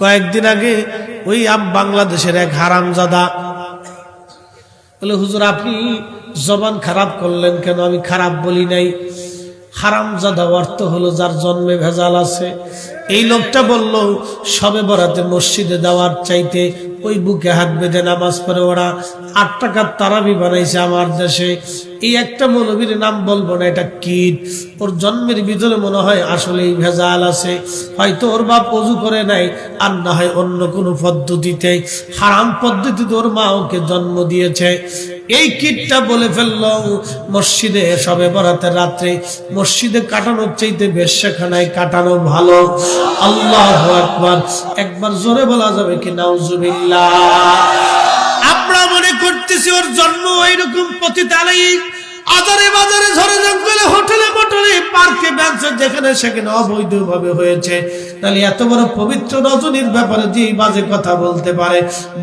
কয়েকদিন আগে ওই বাংলাদেশের এক হারামজাদা বলে, হুজুর আপনি জবান খারাপ করলেন কেন? আমি খারাপ বলি নাই। হারামজাদা অর্থ হলো যার জন্মে ভেজাল আছে। এই লোকটা বলল শবে বরাতে মসজিদে যাওয়ার চাইতে ওই বুকে হাত বেঁধে নামাজ পড়ে ওরা 8 টাকার তারাবি বানাইছে আমার দেশে। এই একটা মৌলবীর নাম বলবো না, এটা কীট। ওর জন্মের ভিতরে মনে হয় আসলেই ভেজাল আছে। হয়তো ওর বাপ ওযু করে নাই, আর না হয় অন্য কোনো পদ্ধতিতে, হারাম পদ্ধতিতে ওর মা ওকে জন্ম দিয়েছে। এই কীটটা বলে ফেলল মসজিদে শবে বরাতের রাত্রে মসজিদে কাটানোর চাইতে বেশ্যাখানায় কাটানো ভালো। আল্লাহু আকবার। একবার জোরে বলা যাবে কি নাউজুবিল্লাহ? আমরা মনে করতেছি ওর জন্ম এইরকম পতিতালয়ে, আজারে বাজারে, ঝড়ে জঙ্গলে, হোটেলে মোটেলে, পার্কে বেঞ্চে, যেখানে সেখানে অবৈধভাবে হয়েছে। তাহলে এত বড় পবিত্র রজনীর ব্যাপারে যে বাজে কথা বলতে পারে,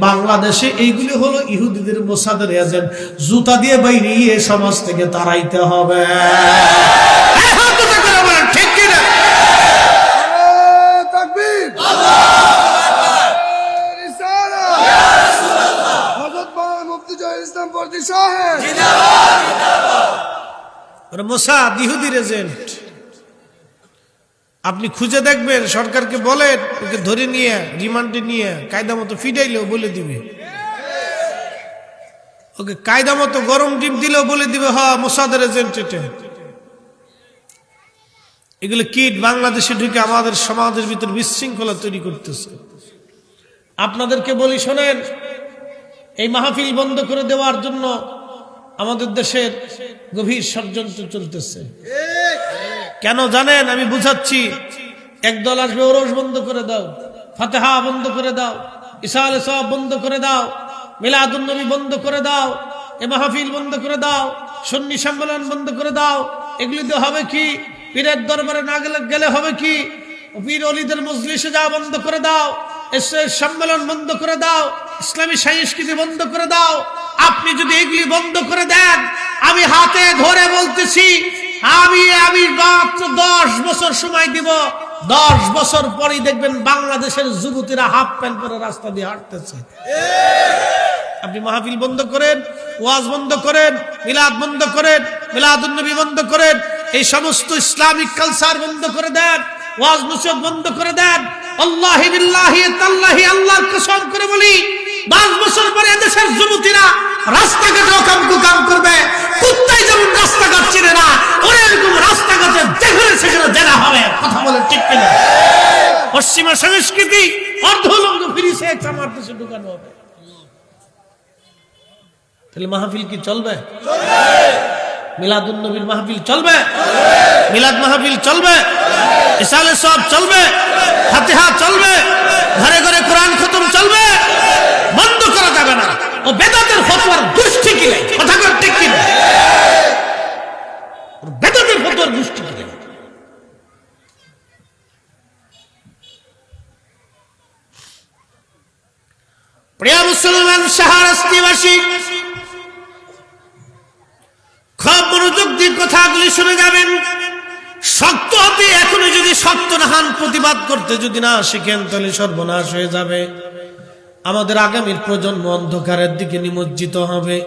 বাংলাদেশে এইগুলি হলো ইহুদিদের মোসাদের এজেন্ট। জুতা দিয়ে বাইরে সমাজ থেকে তাড়াইতে হবে। ঠিক কিনা? মোসাদ ইহুদির এজেন্ট। আপনি খুঁজে দেখবেন, সরকারকে বলেন ওকে ধরে নিয়ে রিমান্ডে নিয়ে কায়দা মতো ফিডাইলেও বলে দিবে, ওকে কায়দা মতো গরম ডিম দিলেও বলে দিবে হ্যাঁ মোসাদের এজেন্ট এটা। এগুলো কীট বাংলাদেশে ঢুকে আমাদের সমাজের ভিতর বিশৃঙ্খলা তৈরি করতেছে। আপনাদেরকে বলি শোনেন, এই মাহফিল বন্ধ করে দেওয়ার জন্য আমাদের দেশের গভীর ষড়যন্ত্র চলতেছে। কেন জানেন? আমি বুঝাচ্ছি। একদল আসবে ওরস বন্ধ করে দাও, ফাতিহা বন্ধ করে দাও, ঈসা আলাইহিস সালাম বন্ধ করে দাও, মিলাদুন নবী বন্ধ করে দাও, এ মাহফিল বন্ধ করে দাও, সুন্নি সম্মেলন বন্ধ করে দাও। এগুলি দিয়ে হবে কি? পীরের দরবারে না গেলে হবে কি? পীর ওলিদের মজলিসে যাওয়া বন্ধ করে দাও, সম্মেলন বন্ধ করে দাও, ইসলামী সংস্কৃতি বন্ধ করে দাও। আপনি যদি এগুলি বন্ধ করে দেন, আমি হাতে ধরে বলতেছি, আমি মাত্র 10 বছর সময় দিব। 10 বছর পরেই দেখবেন বাংলাদেশের যুবতীরা হাফ প্যান্ট পরে রাস্তা দিয়ে হাঁটতেছে। আপনি মাহফিল বন্ধ করেন, ওয়াজ বন্ধ করেন, মিলাদ বন্ধ করেন, মিলাদুন নবী বন্ধ করেন, এই সমস্ত ইসলামিক কালচার বন্ধ করে দেন, ওয়াজ নসিহত বন্ধ করে দেন। আল্লাহি বিল্লাহি তাল্লাহি, আল্লাহর কসম করে বলি, 10 বছর পরে দেশের যুবতীরা রাস্তাঘাটে কাম করবে। কুত্তাই যেমন রাস্তাঘাট চিনে না, ওরকম রাস্তাঘাটে যেখানে সেখানে জেনা হবে। কথা বলে ঠিক কিনা? পশ্চিমা সংস্কৃতি অর্ধলঙ্গ ফিরিছে আমার দেশে ঢুকানো হবে। তাহলে মাহফিল কি চলবে? মিলাদুন নবীর মাহফিল চলবে, মিলাদ মাহফিল চলবে, ঈসা আলাইহিস সালাম চলবে, ফাতিহা চলবে, ঘরে ঘরে কোরআন খতম চলবে। বন্ধ করা যাবে না। ও বেদাতের ফতোয়ার গোষ্ঠী কি নাই? কথা বল ঠিক কি না? বেদাতের ফতোয়ার গোষ্ঠী কি নাই? প্রিয় মুসলমান শাহরাস্তিবাসী, খুব মনোযোগ দিয়ে কথাগুলি শুনে যাবেন। শক্ত হতে এখনো যদি শক্ত না হন, প্রতিবাদ করতে যদি না শিখেন, তাহলে সর্বনাশ হয়ে যাবে। আমাদের আগামীর প্রজন্ম অন্ধকারের দিকে নিমজ্জিত হবে।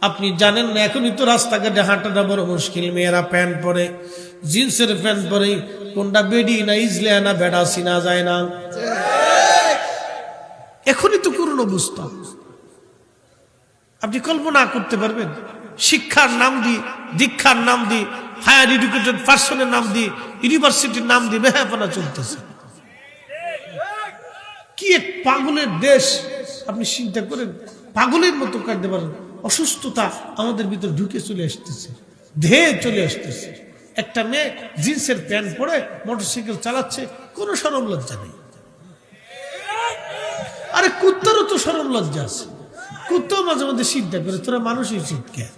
আপনি জানেন না, এখনই তো রাস্তাঘাটে হাঁটাটা বড় মুশকিল। মেয়েরা প্যান্ট পরে, জিন্সের প্যান্ট পরে, কোনটা বেডি না ইজলিয়া না বেডাসি না যায় না। এখনই তো করুন অবস্থা। আপনি কল্পনা করতে পারবেন? শিক্ষার নাম দিয়ে, দীক্ষার নাম দিয়ে, হায়ার এডুকেটেড পার্সনের নাম দিয়ে, ইউনিভার্সিটির নাম দিয়ে বেহায়াপনা চলতেছে। কি এক পাগলের দেশ! আপনি চিন্তা করেন, পাগলের মতো কাটতে পারেন। অসুস্থতা আমাদের ভিতর ঢুকে চলে আসতেছে, ধেয়ে চলে আসতেছে। একটা মেয়ে জিন্সের প্যান্ট পরে মোটরসাইকেল চালাচ্ছে, কোনো শরম লজ্জা নেই। আরে কুত্তারও তো শরম লজ্জা আছে। কুত্তাও মাঝে মাঝে চিন্তা করে, তোরা মানুষই চিৎকার।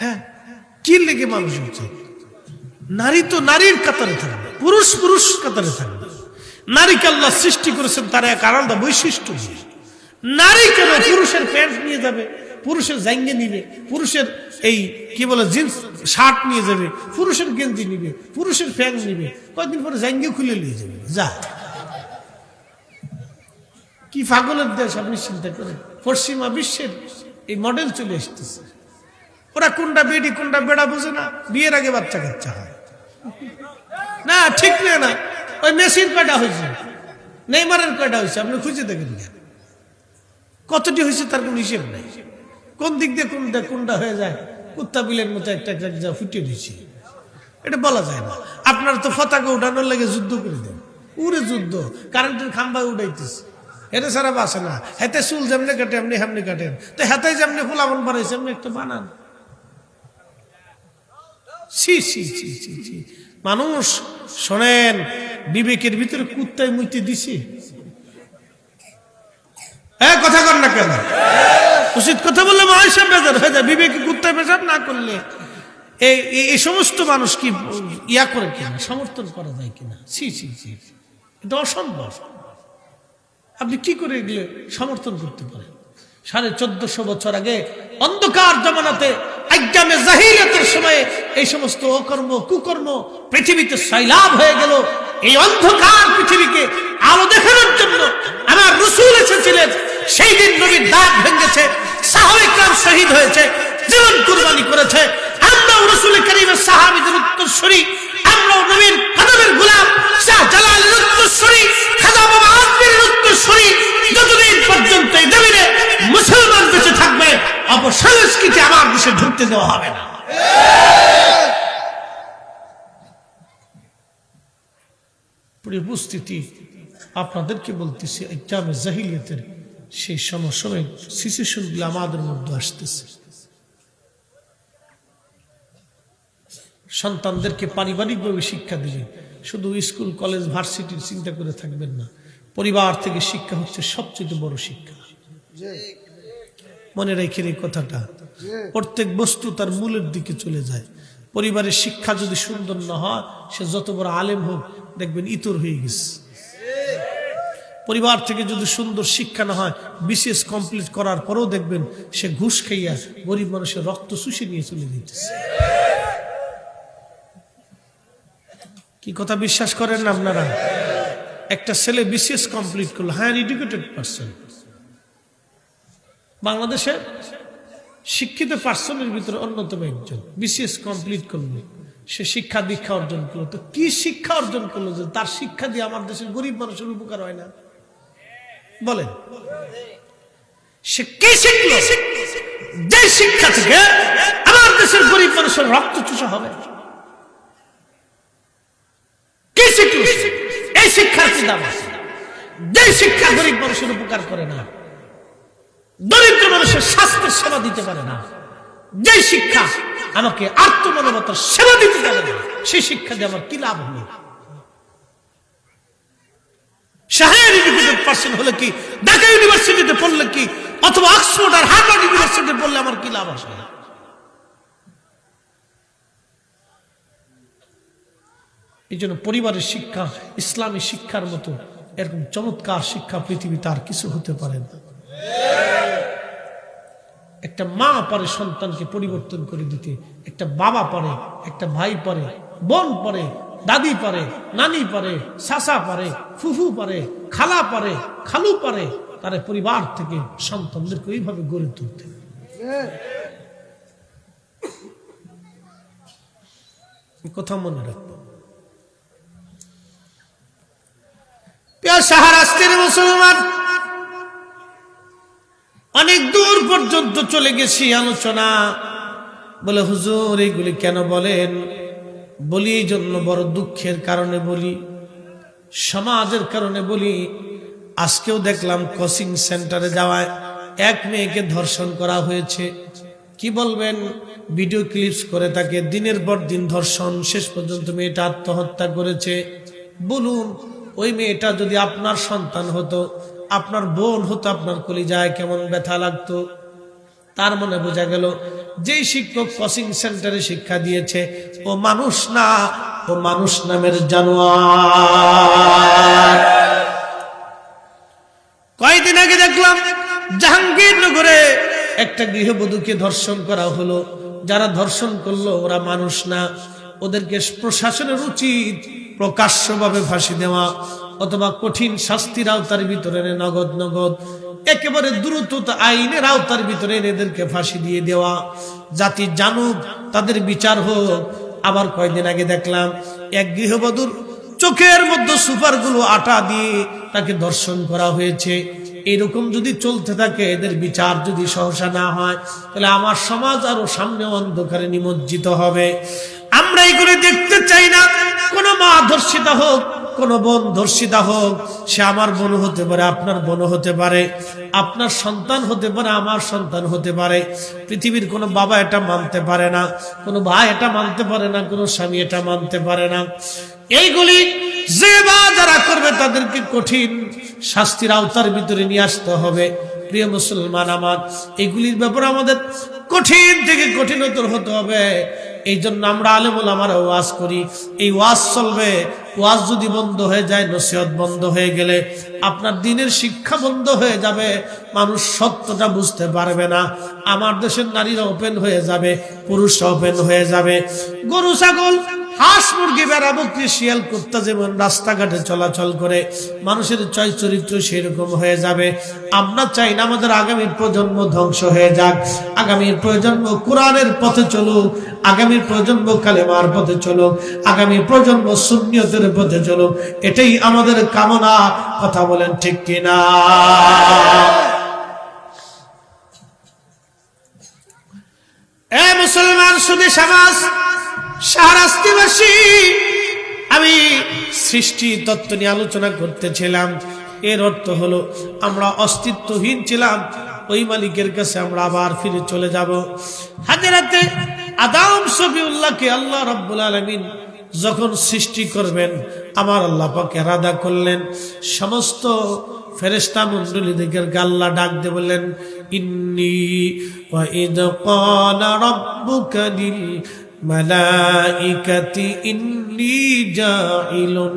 হ্যাঁ, কি লেগে মানুষ হচ্ছে? নারী তো নারীর কাতারে থাকবে, পুরুষ পুরুষ কাতারে থাকবে। নারীকে আল্লাহ সৃষ্টি করেছেন তার এক আলাদা বৈশিষ্ট্য। নারী কেন পুরুষের প্যান্ট নিয়ে যাবে, পুরুষের জাঙ্গে নিবে, পুরুষের এই কি বলে জিন্স শার্ট নিয়ে যাবে, পুরুষের গেঞ্জি নিবে, পুরুষের প্যান্ট নিবে, কয়েকদিন পরে জাঙ্গে খুলে নিয়ে যাবে। যা কি পাগলের দেশ আপনি চিন্তা করেন। পশ্চিমা বিশ্বের এই মডেল চলে আসতেছে। ওরা কোনটা বেডি কোনটা বেড়া বোঝে না, বিয়ের আগে বাচ্চা কাচ্চা হয় না, ঠিক না। ওই মেসির কয়টা হয়েছে, নেইমারের কয়টা হয়েছে, আপনি খুঁজে দেখেন কতটি হয়েছে তার কোন হিসেব নেই। কোন দিক দিয়ে কোনটা হয়ে যায়, কুত্তা বিলের মতো একটা একটা ফুটিয়ে দিচ্ছে, এটা বলা যায় না। আপনার তো পতাকা উঠানোর লাগে যুদ্ধ করে দেন, উড়ে যুদ্ধ, কারেন্টের খাম্বা উঠাইতেছে, এটা ছাড়া বাসে না। হাতে চুল যেমনি কাটে এমনি হেমনি কাটেন, তো হাতে যেমনি ফুলাবন বানাইছে এমনি একটা বানান। ছি ছি ছি ছি ছি। মানুষ শোনেন, বিবেকের ভিতরে কুত্তায় মুইতে দিছি, কথা কর না কেন? উচিত কথা বললে মানুষ বেজার হয়ে যায়। বিবেকে কুত্তায় বেজার না করলে এই সমস্ত মানুষ কি ইয়া করে কিনা, সমর্থন করা যায় কিনা? ছি ছি ছি, এটা অসম্ভব। আপনি কি করে এগুলো সমর্থন করতে পারেন? 1450 বছর আগে অন্ধকার জমানাতে আইয়ামে জাহিলিয়াতের সময়ে এই সমস্ত অকর্ম কুকর্ম পৃথিবীতে সয়লাব হয়ে গেল। এই অন্ধকার পৃথিবীকে আলো দেখানোর জন্য আমার রাসূল এসেছিলেন। সেই দিন নবীর দাঁত ভেঙেছে, সাহাবায়ে কেরাম শহীদ হয়েছে, জীবন কুরবানি করেছে। আমরাও রাসূল করিমের সাহাবীদের উত্তরসূরি, আমরাও নবীর কদমের গোলাম, শাহজালালের উত্তরসূরি, খাজা বাবা আজমিরের উত্তরসূরি। যতদিন পর্যন্ত এই জমিনে মুসলমান বেঁচে থাকবে, অপসংস্কৃতি আমার দেশে ঢুকতে দেওয়া হবে না। প্রিয় উপস্থিতি, আপনাদেরকে বলতেছি, আইয়ামে জাহিলিয়াতের সেই সমসাময়িক সিচুয়েশনগুলো আমাদের মধ্যে আসতেছে। সন্তানদেরকে পারিবারিকভাবে শিক্ষা দিবেন, শুধু স্কুল কলেজ ভার্সিটির চিন্তা করে থাকবেন না। পরিবার থেকে শিক্ষা হচ্ছে সবচেয়ে বড় শিক্ষা। মনে রেখে এই কথাটা, প্রত্যেক বস্তু তার মূলের দিকে চলে যায়। পরিবারের শিক্ষা যদি সুন্দর না হয়, সে যত বড় আলেম হোক দেখবেন ইতর হয়ে গেছে। পরিবার থেকে যদি সুন্দর শিক্ষা না হয়, বিসিএস কমপ্লিট করার পরেও দেখবেন সে ঘুষ খাইয়া গরিব মানুষের রক্ত চুষে নিয়ে চলে যেতেছে। কি কথা বিশ্বাস করেন না আপনারা? একটা ছেলে বিসিএস কমপ্লিট করলো, হায়ার এডুকেটেড পারসন, বাংলাদেশে শিক্ষিত পার্সনের ভিতরে অন্যতম একজন, বিসিএস কমপ্লিট করলো, সে শিক্ষা দীক্ষা অর্জন করলো। তো কি শিক্ষা অর্জন করলো যে তার শিক্ষা দিয়ে আমার দেশের গরিব মানুষের উপকার হয় না? বলেন, সে কি শিখলো যে শিক্ষা থেকে আমার দেশের গরিব মানুষের রক্ত চুষা হবে? কি শিখলো? এই শিক্ষার কি দাম আছে? যে শিক্ষা গরিব মানুষের উপকার করে না, দরিদ্র মানুষের স্বাস্থ্যের সেবা দিতে পারে না, যে শিক্ষা আমাকে আত্মমানবতার সেবা দিতে পারে না, সেই শিক্ষা দিয়ে আমার কি লাভ হলো? হায়ার এডুকেটেড পারসন হলে কি, ঢাকা ইউনিভার্সিটিতে পড়লে কি, অথবা অক্সফোর্ড আর হার্ভার্ড ইউনিভার্সিটিতে পড়লে আমার কি লাভ আসে? এই জন্য পরিবারের শিক্ষা ইসলামী শিক্ষার মতো এরকম চমৎকার শিক্ষা পৃথিবীতে আর কিছু হতে পারে না। একটা মা পারে সন্তানকে পরিবর্তন করে দিতে, একটা বাবা পারে, একটা ভাই পারে, বোন পারে, দাদি পারে, নানি পারে, চাচা পারে, ফুফু পারে, খালা পারে, খালু পারে, তারা পরিবার থেকে সন্তানদেরকে ওইভাবে গড়ে তুলতে। কথা মনে রাখবো। সাহারাষ্ট্রের মুসলমান, অনেক দূর পর্যন্ত চলে গেছি আলোচনা। বলে হুজুর এইগুলি কেন বলেন? বলি এই জন্য, বড় দুঃখের কারণে বলি, সমাজের কারণে বলি। আজকেও দেখলাম কোচিং সেন্টারে যাওয়ায় এক মেয়েকে ধর্ষণ করা হয়েছে। কি বলবেন? ভিডিও ক্লিপস করে তাকে দিনের পর দিন ধর্ষণ, শেষ পর্যন্ত মেয়েটা আত্মহত্যা করেছে। বলুন, ওই মেয়েটা যদি আপনার সন্তান হতো, আপনার বোন হতো, আপনার কলিজায় কেমন ব্যথা লাগতো? তার মনে বোঝা গেল যেই শিক্ষক কোচিং সেন্টারে শিক্ষা দিয়েছে ও মানুষ না, ও মানুষ নামের জানোয়ার। কয়েকদিন আগে দেখলাম জাহাঙ্গীরনগরে একটা গৃহবধূকে ধর্ষণ করা হলো। যারা ধর্ষণ করলো ওরা মানুষ না, ওদেরকে প্রশাসনের উচিত প্রকাশ্যভাবে ফাঁসি দেওয়া। অথবা কঠিন শাস্তির আওতার ভিতরে এনে নগদ নগদ একেবারে দ্রুত আইনের আওতার ভিতরে এদেরকে ফাঁসি দিয়ে দেওয়া, জাতি জানুক, তাদের বিচার হোক। আবার কয়েকদিন আগে দেখলাম এক গৃহবধূর চোখের মধ্যে সুপার গুলো আটা দিয়ে তাকে ধর্ষণ করা হয়েছে। এরকম যদি চলতে থাকে, এদের বিচার যদি সহসা না হয়, তাহলে আমার সমাজ আরো সামনে অন্ধকারে নিমজ্জিত হবে। আমরা এগুলো দেখতে চাই না। কোন মা ধর্ষিতা হোক, কোন বোন ধর্ষিতা হোক, সে আমার বোন হতে পারে, আপনার বোন হতে পারে, আপনার সন্তান হতে পারে, আমার সন্তান হতে পারে। পৃথিবীর কোনো বাবা এটা মানতে পারে না, কোনো ভাই এটা মানতে পারে না, কোনো স্বামী এটা মানতে পারে না। এইগুলি যে বা যারা করবে তাদেরকে কঠিন শাস্তির আওতার ভিতরে নিয়ে আসতে হবে। প্রিয় মুসলমান আমার, এগুলির ব্যাপারে আমাদের কঠিন থেকে কঠিনতর হতে হবে। এই জন্য আমরা আলেম ওলামারা ওয়াজ করি, এই ওয়াজ চলবে। ওয়াজ যদি বন্ধ হয়ে যায়, নসিহত বন্ধ হয়ে গেলে আপনার দিনের শিক্ষা বন্ধ হয়ে যাবে, মানুষ সত্যটা বুঝতে পারবে না। আমার দেশের নারীরা ওপেন হয়ে যাবে, পুরুষরা ওপেন হয়ে যাবে। গরু ছাগল হাঁস মুরগি বেড়া বকরি শিয়াল কুত্তা যেমন রাস্তাঘাটে চলাচল করে, মানুষের চরিত্র সেরকম হয়ে যাবে। আমরা চাই না আমাদের আগামীর প্রজন্ম ধ্বংস হয়ে যাক, আগামীর প্রজন্ম কোরআনের পথে চলুক, আগামীর প্রজন্ম কালেমার পথে চলুক, আগামী প্রজন্ম সুন্নিয়তের পথে চলুক। এটাই আমাদের কামনা। কথা বলেন ঠিক কিনা? এ মুসলমান সুধী সমাজ, শাহরাস্তিবাসী, আমি সৃষ্টি তত্ত্ব নিয়ে আলোচনা করতেছিলাম। এর অর্থ হলো আমরা অস্তিত্বহীন ছিলাম, ওই মালিকের কাছে আমরা আবার ফিরে চলে যাব। হাজরাতে আদম সফিউল্লাহকে আল্লাহ রাব্বুল আলামিন যখন সৃষ্টি করবেন, আমার আল্লাহ পাক ইরাদা করলেন সমস্ত ফেরেশতা মণ্ডলীদেরকে আল্লাহ ডাক দিয়ে বললেন, ইন্নী ওয়া ইদ ক্বালা রাব্বুকা লিল মালাইকাতি ইন্নী জাইলুন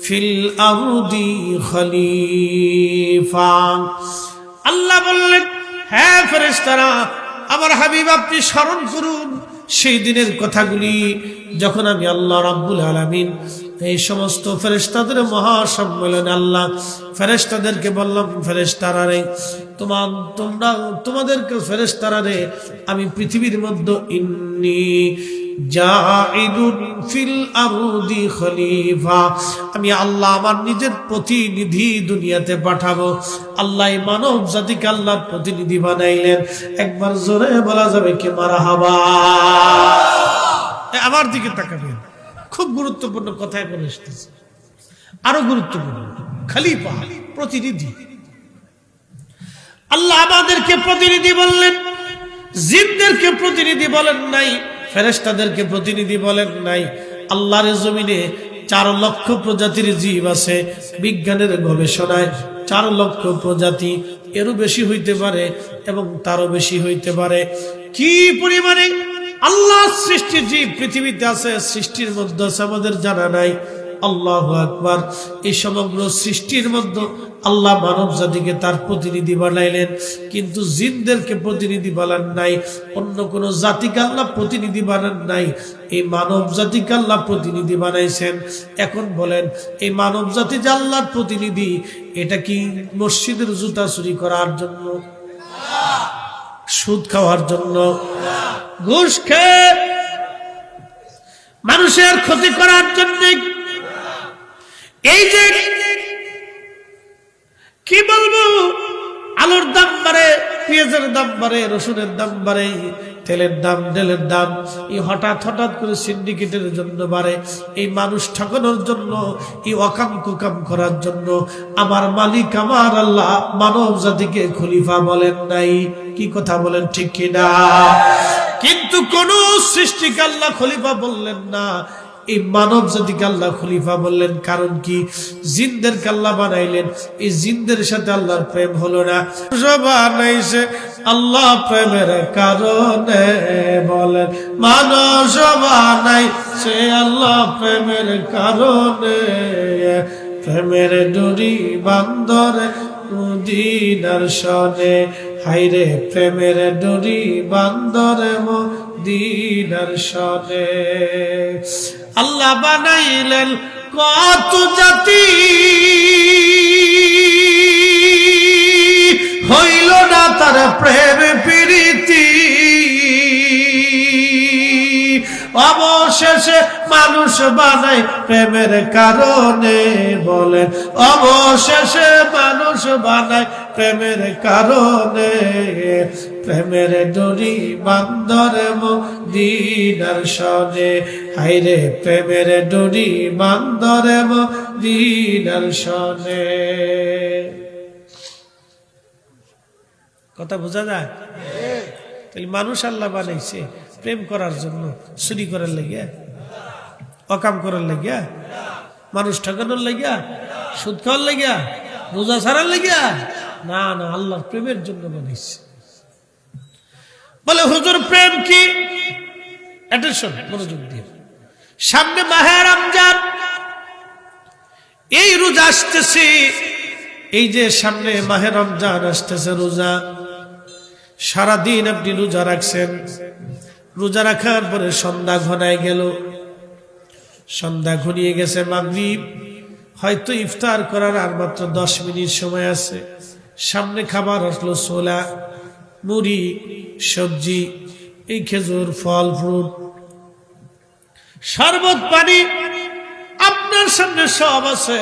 ফিল আরদি খলিফা। আল্লাহ বললেন, হ্যাঁ ফেরেশতারা, আমার হাবিব আপনি স্মরণ করুন সেই দিনের কথাগুলি, যখন আমি আল্লাহ রাব্বুল আলামিন এই সমস্ত ফেরেশতাদের মহাসম্মেলনে আল্লাহ ফেরেশতাদেরকে বললাম, ফেরেশতারা রে, তোমাদেরকে ফেরেশতারা রে, আমি পৃথিবীর মধ্যে ইন্নী জাইলুন ফিল আরদি খলিফা, আমি আল্লাহ আমার নিজের প্রতিনিধি দুনিয়াতে পাঠাবো। আল্লাহ মানব জাতিকে আল্লাহর প্রতিনিধি বানাইলেন। একবার জোরে বলা যাবে কি মারহাবা? আমার দিকে তাকাবেন, খুব গুরুত্বপূর্ণ কথায় বলে এসেছে, আরো গুরুত্বপূর্ণ। খলিফা, প্রতিনিধি। আল্লাহ আমাদেরকে প্রতিনিধি বললেন, জিনদেরকে প্রতিনিধি বলেন নাই, ফেরেশতাদেরকে প্রতিনিধি বলেন নাই। আল্লাহর জমিনে 4 লক্ষ প্রজাতির জীব আছে। বিজ্ঞানের গবেষণায় 4 লক্ষ প্রজাতি, এরও বেশি হইতে পারে এবং তারও বেশি হইতে পারে। কি পরিমাণে আল্লাহর সৃষ্টি জীব পৃথিবীতে আছে, সৃষ্টির মধ্যে আছে আমাদের জানা নাই। আল্লাহু আকবার। এই সমগ্র সৃষ্টির মধ্যে আল্লাহ মানব জাতিকে তার প্রতিনিধি বানাইলেন, কিন্তু জিনদেরকে প্রতিনিধি বানান নাই, অন্য কোন জাতিকে আল্লাহ প্রতিনিধি বানান নাই, এই মানব জাতিকে আল্লাহ প্রতিনিধি বানাইছেন। এখন বলেন, এই মানব জাতি যে আল্লাহর প্রতিনিধি, এটা কি মসজিদের জুতা চুরি করার জন্য, সুদ খাওয়ার জন্য, ঘুষ খেয়ে মানুষের ক্ষতি করার জন্য? এই যে কি বলবো, আলুর দাম বাড়ে, পেঁয়াজের দাম বাড়ে, রসুনের দাম বাড়ে, তেলের দাম, ডালের দাম, এই হঠাৎ করে সিন্ডিকেটের জন্য বাড়ে। এই মানুষ ঠকানোর জন্য, এই অকাম কুকাম করার জন্য আমার মালিক আমার আল্লাহ মানব জাতিকে খলিফা বলেন নাই। কি কথা বলেন ঠিক কিনা? কিন্তু কোন সৃষ্টিকে আল্লাহ খলিফা বললেন না, এই মানব জাতিকে আল্লাহ খলিফা বললেন। কারণ কি? জিনদের আল্লাহ বানাইলেন, এই জিনদের সাথে আল্লাহর প্রেম হলো না, বানাইছে আল্লাহ প্রেমের কারণে। বলেন, মানুষ বানাইছে আল্লাহ প্রেমের কারণে। প্রেমের ডুরি বান্দরে মদিনার সনে, হাইরে প্রেমের ডুরি বান্দরে মদিনার সনে। আল্লাহ বানাইলেন কত জাতি হইল না তার প্রেম প্রীতি, অবশেষে মানুষ বানায় প্রেমের কারণে। বলেন অবশেষে মানুষ বানায় প্রেমের কারণে। প্রেমের ডোরি বান্দরে মদিনার শনে, হায়রে প্রেমের ডোরি বান্দরে মদিনার শনে। কথা বোঝা যায়? তাহলে মানুষ আল্লাহ বানাইছে প্রেম করার জন্য, চুরি করার লাগিয়া, অকাম করার লাগিয়া, মানুষ ঠকানোর লাগিয়া, সুদ খাওয়ার লাগিয়া, রোজা ছাড়ার লাগিয়া? না না, আল্লাহর প্রেমের জন্য বানাইছে। বলে হুজুর প্রেম কি? অ্যাটেনশন, মনোযোগ দিয়ে। সামনে মাহে রমজান, এই রোজা আসতেছে, এই যে সামনে মাহে রমজান আসতেছে, রোজা সারাদিন আপনি রোজা রাখছেন, রোজা রাখার পরে সন্ধ্যা ঘনায় গেল, সন্ধ্যা ঘনিয়ে গেছে, মাগরিব, হয়তো ইফতার করার আর মাত্র 10 মিনিট সময় আছে। সামনে খাবার আসলো, ছোলা, মুড়ি, সবজি, এই খেজুর, ফল, ফ্রুট, শরবত, পানি, আপনার সামনে সব আছে,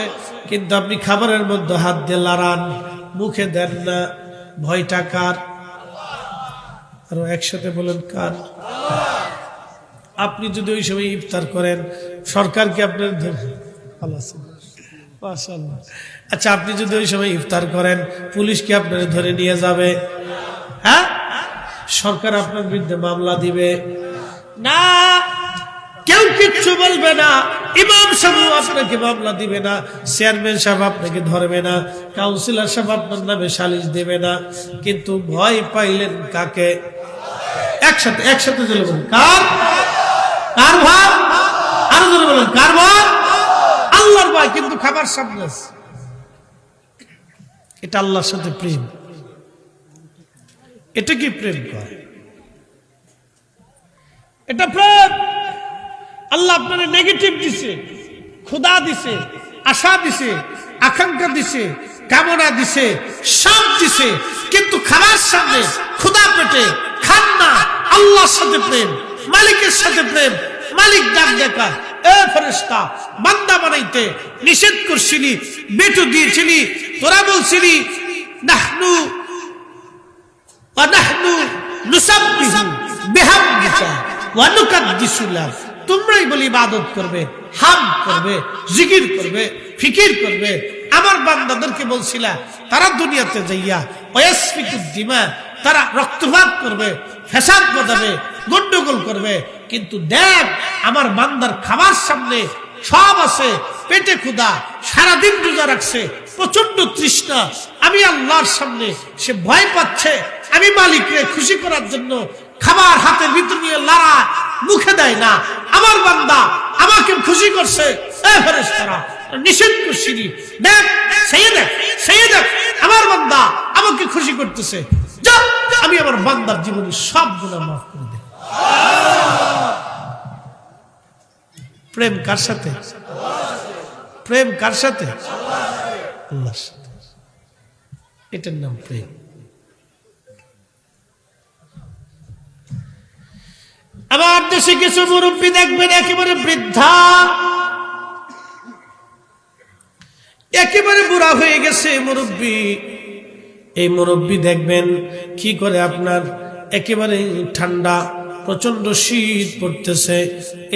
কিন্তু আপনি খাবারের মধ্যে হাত দিয়ে লাড়ান, মুখে দেন না। ভয়টা কার? আরো একসাথে বলেন কার? আপনি যদি ওই সময় ইফতার করেন, সরকার কি আপনার ভালো আছে? মাশাআল্লাহ। আচ্ছা, আপনি যদি ওই সময় ইফতার করেন, পুলিশ কি আপনার ধরে নিয়ে যাবে? হ্যাঁ, সরকার আপনার বিরুদ্ধে মামলা দিবে না, কেউ কিচ্ছু বলবে না, ইমাম সাহেব আপনাকে মামলা দিবে না, চেয়ারম্যান সাহেব আপনাকে ধরবে না, কাউন্সিলর সাহেব আপনার নামে সালিশ দেবে না। কিন্তু ভয় পাইলেন কাকে? একসাথে একসাথে চলে বলুন, কার? কার ভয়? আরো জোরে বলুন, কার ভয়? আল্লাহর ভয়। কিন্তু খাবার সামনে আছে, এটা আল্লাহর সাথে প্রেম। এটা কি প্রেম করে? এটা প্রেম। আল্লাহ আপনার নেগেটিভ দিছে, ক্ষুধা দিছে, আশা দিছে, আকাঙ্ক্ষা দিছে, কামনা দিছে, সব দিছে, কিন্তু খাবার সামনে ক্ষুধা পেটে খান না। আল্লাহর সাথে প্রেম, মালিকের সাথে প্রেম। মালিক ডাক দেখা, এ ফেরেশতা, বান্দা বানাইতে নিষেধ করছিলি, বেটু দিয়েছিলি, তোরা বলছিলি নাহনু ওয়া নাহনু নুসাব্বিহু বিহামদিকা ওয়া নুকাদ্দিসু লাক। তোমরাই বলি ইবাদত করবে, হাম করবে, জিকির করবে, ফিকির করবে। আমার বান্দাদেরকে বলছিলা তারা দুনিয়াতে যাইয়া ওয়াসফিকুদ দিমা, তারা রক্তপাত করবে, ফ্যাসাদ বাঁধাবে, গন্ডগোল করবে। কিন্তু দেখ, আমার বান্দার খাবার সামনে সব আছে, পেটে ক্ষুধা, সারাদিন রোজা রাখছে, প্রচন্ড তৃষ্ণা, আমি আল্লাহর সামনে সে ভয় পাচ্ছে, আমি মালিককে খুশি করার জন্য খাবার হাতের ভিতর নিয়ে লড়া, মুখে দেয় না। আমার বান্দা আমাকে খুশি করছে, ফেরেশতারা নিষেধ করছিলি, দেখ সেই দেখ, সেই দেখ, আমার বান্দা আমাকে খুশি করতেছে, যা আমি আমার বান্দার জীবনে সব গুনাহ মাফ করে দেব। প্রেম কার সাথে? প্রেম কার সাথে? আল্লাহর সাথে। এটার নাম প্রেম। আমার দেশে কিছু মুরব্বী দেখবেন একেবারে বৃদ্ধা, একেবারে বুড়া হয়ে গেছে মুরব্বী। এই মুরব্বী দেখবেন কি করে, আপনার একেবারে ঠান্ডা, প্রচন্ড শীত পড়তেছে,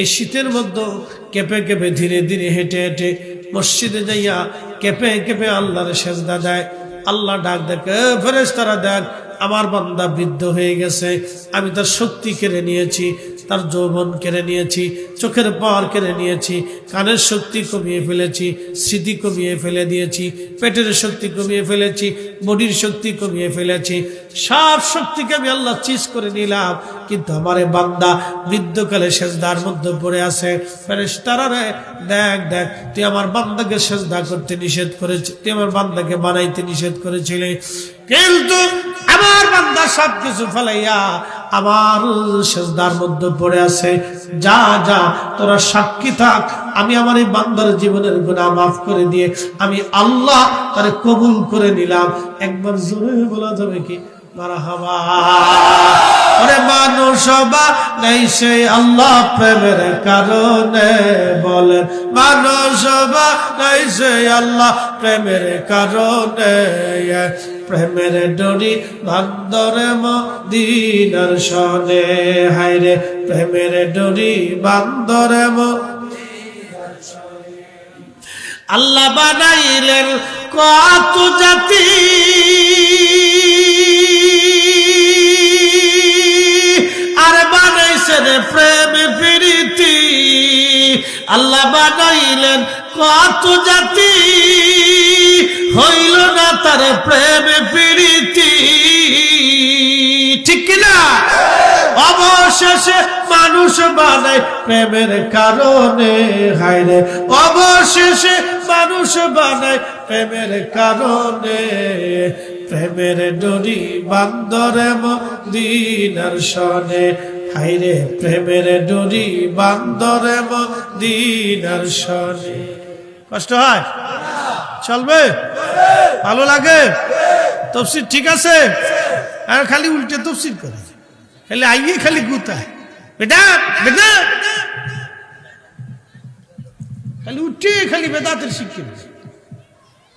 এই শীতের মধ্যে কেঁপে কেঁপে ধীরে ধীরে হেঁটে হেঁটে মসজিদে যাইয়া কেঁপে কেঁপে আল্লাহর সেজদা দেয়। আল্লাহ ডাক দেখে, ফেরেশতারা দেখ, আমার বান্দা বৃদ্ধ হয়ে গেছে, আমি তার শক্তি কেড়ে নিয়েছি, তার যৌবন কেড়ে নিয়েছি, চোখের পাওয়ার কেড়ে নিয়েছি, কানের শক্তি কমিয়ে ফেলেছি, স্মৃতি কমিয়ে ফেলে দিয়েছি, পেটের শক্তি কমিয়ে ফেলেছি, বডির শক্তি কমিয়ে ফেলেছি, সব শক্তিকে আমি আল্লাহ চিজ করে নিলাম। কিন্তু আমার বান্দা বৃদ্ধকালে সেজদার মধ্যে পড়ে আছে। ফেরেশতারা রে, দেখ দেখ, তুই আমার বান্দাকে সেজদা করতে নিষেধ করেছিস, তুই আমার বান্দাকে বানাইতে নিষেধ করেছিলি, কিন্তু আমার বান্দা সবকিছু ফেলাইয়া আমার সিজদার মধ্যে পড়ে আছে, যা যা তোরা সাক্ষী থাক, আমি আমার এই বান্দার জীবনের গুনাহ মাফ করে দিয়ে আমি আল্লাহ তারে কবুল করে নিলাম। একবার জোরে বলা যাবে কি মারহাবা? ওরে মানুষ বানাইছে আল্লাহ প্রেমের কারণে, বলেন মানুষ বানাইছে আল্লাহ প্রেমের কারণে। প্রেমের ডরি বান্দরে মদিনার শনে, হায়রে প্রেমের ডরি বান্দরে মদিনার শনে। আল্লাহ বানাইলেন কত জাতি, আর বানাইছেন প্রেম প্রীতি। আল্লাহ বানাইলেন কত জাতি, হইল না তার প্রেম প্রীতি, ঠিক কিনা? অবশেষে মানুষ বানায় প্রেমের কারণে, হায়রে অবশেষে মানুষ বানায় প্রেমের কারণে। প্রেমের ডরি বান্দরে মদিনার শনে, হায়রে প্রেমের ডরি বান্দরে মদিনার শনে। কষ্ট হয়? চলবে? ভালো লাগে? তফসির ঠিক আছে? আর খালি উল্টে তফসির করে, খালি আইয়ে খালি গুতায়, বেটা বেটা খালি উঠে খালি বেদাতের শিক্ষা দিচ্ছে।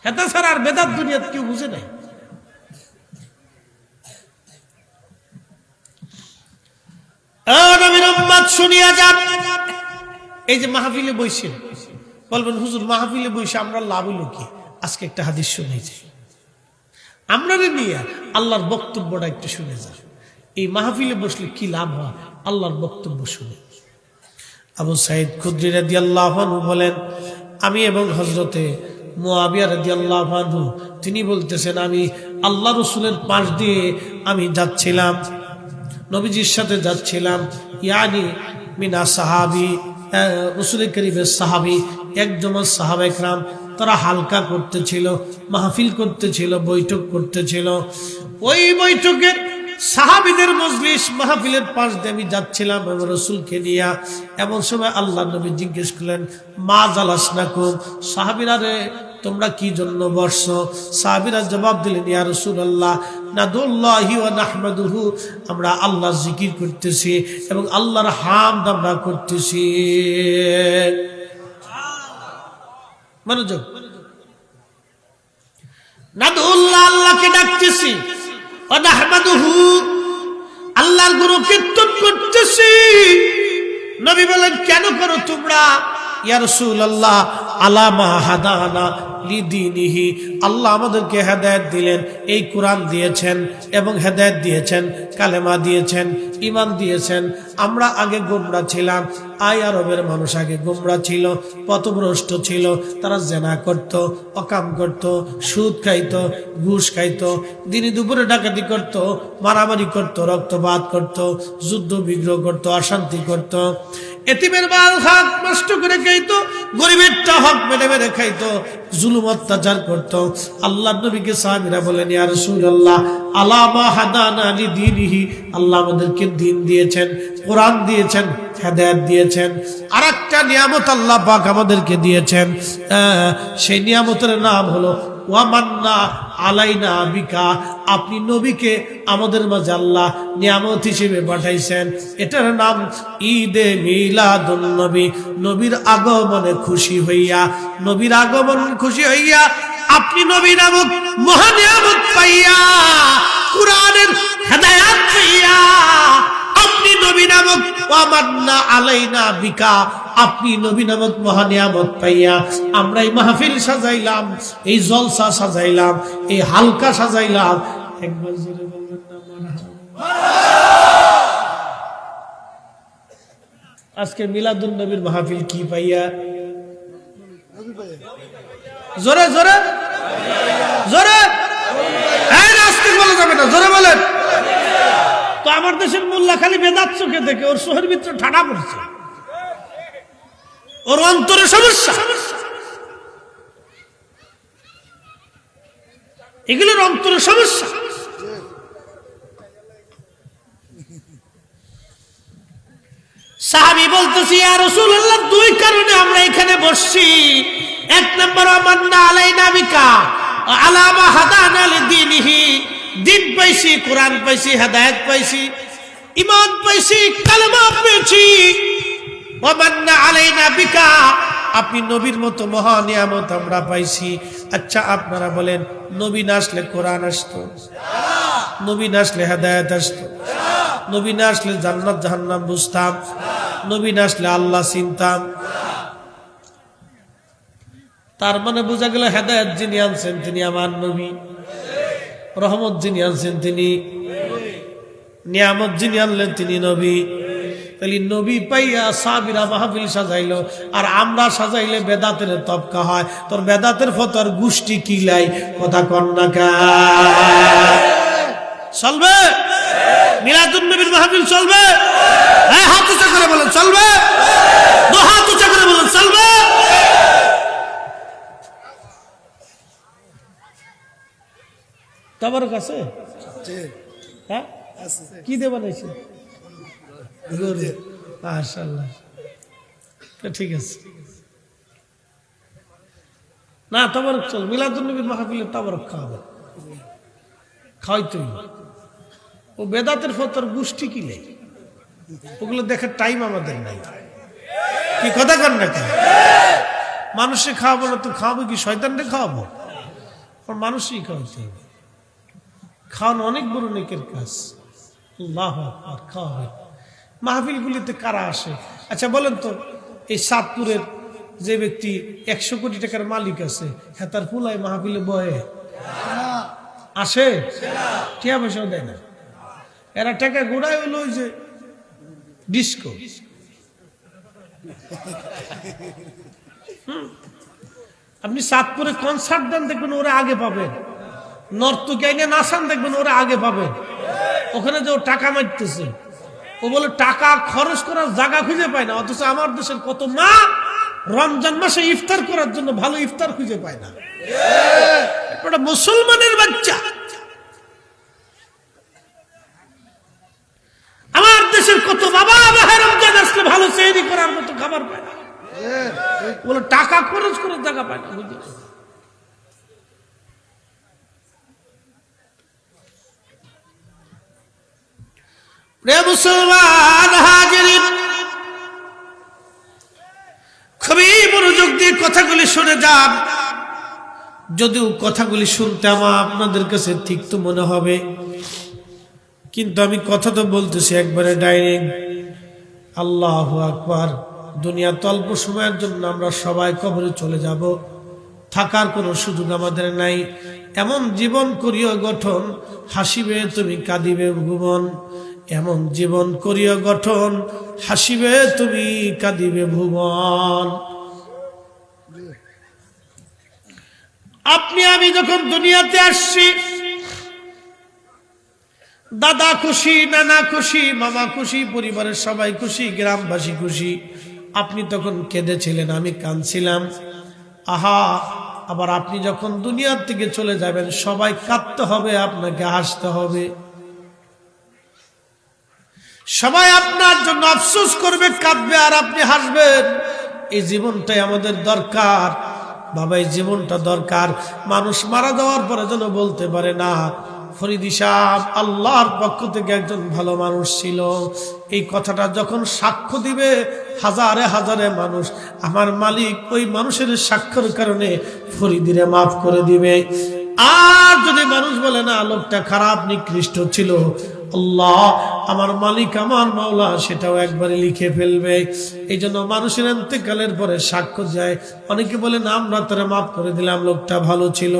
হেতা ছাড়া আর বেদাত দুনিয়াতে কেউ বুঝে নাই। নবীর উম্মত শুনিয়া যান, এই যে মাহফিলে বইছেন, বলবেন হুজুর মাহফিলে বইসে আমরা লাভ হইল কি? আজকে একটা হাদিস শুনেছি, আমরা নিয়ে আল্লাহর বক্তব্যটা একটু শুনে যান। এই মাহফিলে বসলে কি লাভ হয়? আল্লাহর বক্তব্য শুনে। আবু সাঈদ খুদরি রাদিয়াল্লাহু আনহু বলেন, আমি এবং হযরতে মুআবিয়া রাদিয়াল্লাহু আনহু তিনি বলতেছেন, আমি আল্লাহ রাসূলের পাশ দিয়ে আমি যাচ্ছিলাম, নবীজির সাথে যাচ্ছিলাম, ইয়ানি মিনা সাহাবী, রাসূল করিমের সাহাবী, একজন সাহাবা ইকরাম, তারা হালকা করতেছিল, মাহফিল করতেছিল, বৈঠক করতেছিল। ওই বৈঠকের সাহাবীদের মজলিস মাহফিলের পাশ দিয়ে আমি যাচ্ছিলাম আমার রাসূলকে নিয়ে। এমন সময় আল্লাহ নবী জিজ্ঞেস করলেন, মা জালাসনাকুম, সাহাবীরা রে তোমরা কি জন্য বসছো? সাহাবীরা জবাব দিলেন, ইয়া রাসূলুল্লাহ নাদুল্লাহি ওয়া নাহমাদুহু, আমরা আল্লাহর জিকির করতেছি এবং আল্লাহর হামদ আমরা করতেছি। মনোযোগ, নাদুল্লাহ আল্লাহকে ডাকতেছি, ওয়া নাহমাদুহু আল্লাহর গুণকীর্তন করতেছি। নবী বলেন, কেন করো তোমরা? ইয়া রাসূলুল্লাহ আলামা হাদানা লিদিনিহি, আল্লাহ আমাদেরকে হেদায়েত দিলেন, এই কোরআন দিয়েছেন এবং হেদায়েত দিয়েছেন, কালেমা দিয়েছেন, ঈমান দিয়েছেন। আমরা আগে গোমরা ছিলাম, আরবের মানুষ আগে গোমরা ছিল, পথভ্রষ্ট ছিল, তারা জেনা করত, অকাম করত, সুদ খাইত, ঘুষ খাইত, দিনে দুপুরে ডাকাতি করত, মারামারি করত, রক্তপাত করত, যুদ্ধ বিগ্রহ করত, অশান্তি করত, এতিমের মাল হক নষ্ট করে খাইতো, গরিবেরটা হক মেরে মেরে খাইতো, জুলুম অত্যাচার করত। আল্লাহ নবীকে সাহাবীরা বলেন, ইয়া রাসূলুল্লাহ আলামা হাদানা লিদিনিহি, আল্লাহ আমাদেরকে দ্বীন দিয়েছেন, কোরআন দিয়েছেন, হেদায়েত দিয়েছেন, আর একটা নিয়ামত আল্লাহ পাক আমাদেরকে দিয়েছেন। সেই নিয়ামতের নাম হলো ওয়ামান্না আলাইনা বিকা, আপনি নবীকে আমাদের মাঝে আল্লাহ নিয়ামত হিসেবে পাঠাইছেন। এটার নাম ঈদে মিলাদুন নবী, নবীর আগমনে খুশি হইয়া, নবীর আগমনে খুশি হইয়া আপনি নবী নামক মহা নিয়ামত পাইয়া, কুরআনের হেদায়েত পাইয়া, আপনি নবী নামক ওয়ামান্না আলাইনা বিকা, আপনি নবী নামক মহা নিয়ামত পাইয়া আমরা এই মাহফিল সাজাইলাম, এই জলসা সাজাইলাম, এই হালকা সাজাইলাম। একবার জোরে বলবেন না মারহাবা? আজকে মিলাদুন নবীর মাহফিল কি পাইয়া? জোরে জোরে জোরে, এই নাস্তিক বলা যাবে না, জোরে বলেন। তো আমার দেশের মোল্লা খালি বেদাত চোখে দেখে, ওর শহরের ভিতরে ঠাডা পড়ছে, ওর অন্তরে সমস্যা, এগুলোর অন্তরে সমস্যা। সাহাবী বলতেছি ইয়া রাসূলুল্লাহ, দুই কারণে আমরা এখানে বসছি। এক নম্বর, আমান্না আলাইনা বিকা আলা মা হাদানা লিদীনিহি, দিন পাইছি, কোরআন পাইছি, হেদায়েত পাইছি, ঈমান পাইছি, কালেমা পেয়েছি। আমান্না আলাইনা বিকা, আপনি নবীর মতো মহা নিয়ামত আমরা পাইছি। আচ্ছা আপনারা বলেন, নবী না আসলে কোরআন আসতো? নবী না আসলে হেদায়েত আসতো? নবী না আসলে জান্নাত জাহান্নাম বুঝতাম? নবী না আসলে আল্লাহ চিনতাম? তার মানে বোঝা গেল হেদায়েত যিনি আনছেন তিনি আমার নবী, রহমত যিনি আনছেন তিনি, নিয়ামত যিনি আনলেন তিনি নবী। তাহলে নবী পাইয়া সাহাবীরা মাহফিল সাজাইলো, আর আমরা সাজাইলে বেদাতের তবকা হয়। তোর বেদাতের ফতোয়ার গোষ্ঠী কিলাই, কথা কন না কা? চলবে মিলাদুন নবীর মাহফিল? চলবে? হ্যাঁ, হাত উঁচা করে বলেন চলবে? দু হাত উঁচা করে বলেন চলবে? তোমার কাছে হ্যাঁ কি দেবা নাইছে? মাশাআল্লাহ, ঠিক আছে। না তাবারক চল, মিলাদুন নবীর মাহফিলে তাবারক খাওয়াবে, খাওয়াইতেই। ও বেদাতের ফতোয়ার গোষ্ঠী কি নেই, ওগুলো দেখার টাইম আমাদের নাই। কি কথা কর না কেন? মানুষে খাওয়াবো না তো খাওয়াবো কি? শয়তানরে খাওয়াবো? মানুষই খাওয়াইতে হবে। খাওয়ানো অনেক বড় নেকের কাজ। আল্লাহু আকবার। খাওয়াবে। মাহফিলগুলিতে কারা আসে? আচ্ছা বলেন তো, এই সাতপুরের যে ব্যক্তি 100 কোটি টাকার মালিক আছে, হ্যাঁ তার ফুলাই মাহফিলে বয়ে আসে? টিয়া পয়সাও দেয় না। এরা টাকা গোড়ায় হলো ওই যে ডিস্কো। আপনি সাতপুরে কনসার্ট দেন, দেখবেন ওরা আগে পাবেন। নর্তকী আইনে নাচান, দেখবেন ওরা আগে পাবেন। ওখানে যে ও টাকা মারতেছে, ও বলে টাকা খরচ করার জায়গা খুঁজে পায় না। অথচ আমার দেশের কত মা রমজান মাসে ইফতার করার জন্য ভালো ইফতার খুঁজে পায় না। এটা মুসলমানের বাচ্চা। আমার দেশের কত বাবা রমজান আসলে ভালো সেহরি করার মতো খাবার পায় না, বলে টাকা খরচ করে জায়গা পায় না। মুসলমান হাজিরিন, খুবই মনোযোগ দিয়ে কথাগুলি শুনে যান। যদিও কথাগুলি শুনতে আমার আপনাদের কাছে ঠিক তো মনে হবে, কিন্তু আমি কথা তো বলতেছি একবারে ডাইরেক্ট। আল্লাহু আকবার। দুনিয়া অল্প সময়ের জন্য আমরা সবাই কবরে চলে যাব, থাকার কোনো সুযোগ আমাদের নাই। এমন জীবন করিও গঠন, হাসিবে তুমি কাঁদিবে ভুবন। এমন জীবন করিও গঠন, হাসিবে তুমি কাঁদিবে ভুবন। আপনি আমি যখন দুনিয়াতে আসছি, দাদা খুশি, নানা খুশি, মামা খুশি, পরিবারের সবাই খুশি, গ্রামবাসী খুশি। আপনি তখন কেঁদেছিলেন, আমি কাঁদছিলাম। আহা, আবার আপনি যখন দুনিয়ার থেকে চলে যাবেন, সবাই কাঁদতে হবে, আপনাকে হাসতে হবে। সবাই আপনার জন্য আফসোস করবে, কাঁদবে, আর আপনি হাসবেন। এই জীবনটাই আমাদের দরকার বাবা, এই জীবনটা দরকার। মানুষ মারা যাওয়ার পরে যেন বলতে পারে না, ফরিদি সাহেব আল্লাহর পক্ষ থেকে একজন ভালো মানুষ ছিল। এই কথাটা যখন সাক্ষ্য দিবে হাজারে হাজারে মানুষ, আমার মালিক ওই মানুষের সাক্ষ্যের কারণে ফরিদিরে মাফ করে দিবে। আর যদি মানুষ বলে না, লোকটা খারাপ নিকৃষ্ট ছিল, আল্লাহ আমার মালিক আমার মাওলা সেটাও একবারে লিখে ফেলবে। এই জন্য মানুষের ইন্তেকালের পরে সাক্ষ্য যায়। অনেকে বলে না, আমরা তারা মাফ করে দিলাম, লোকটা ভালো ছিল।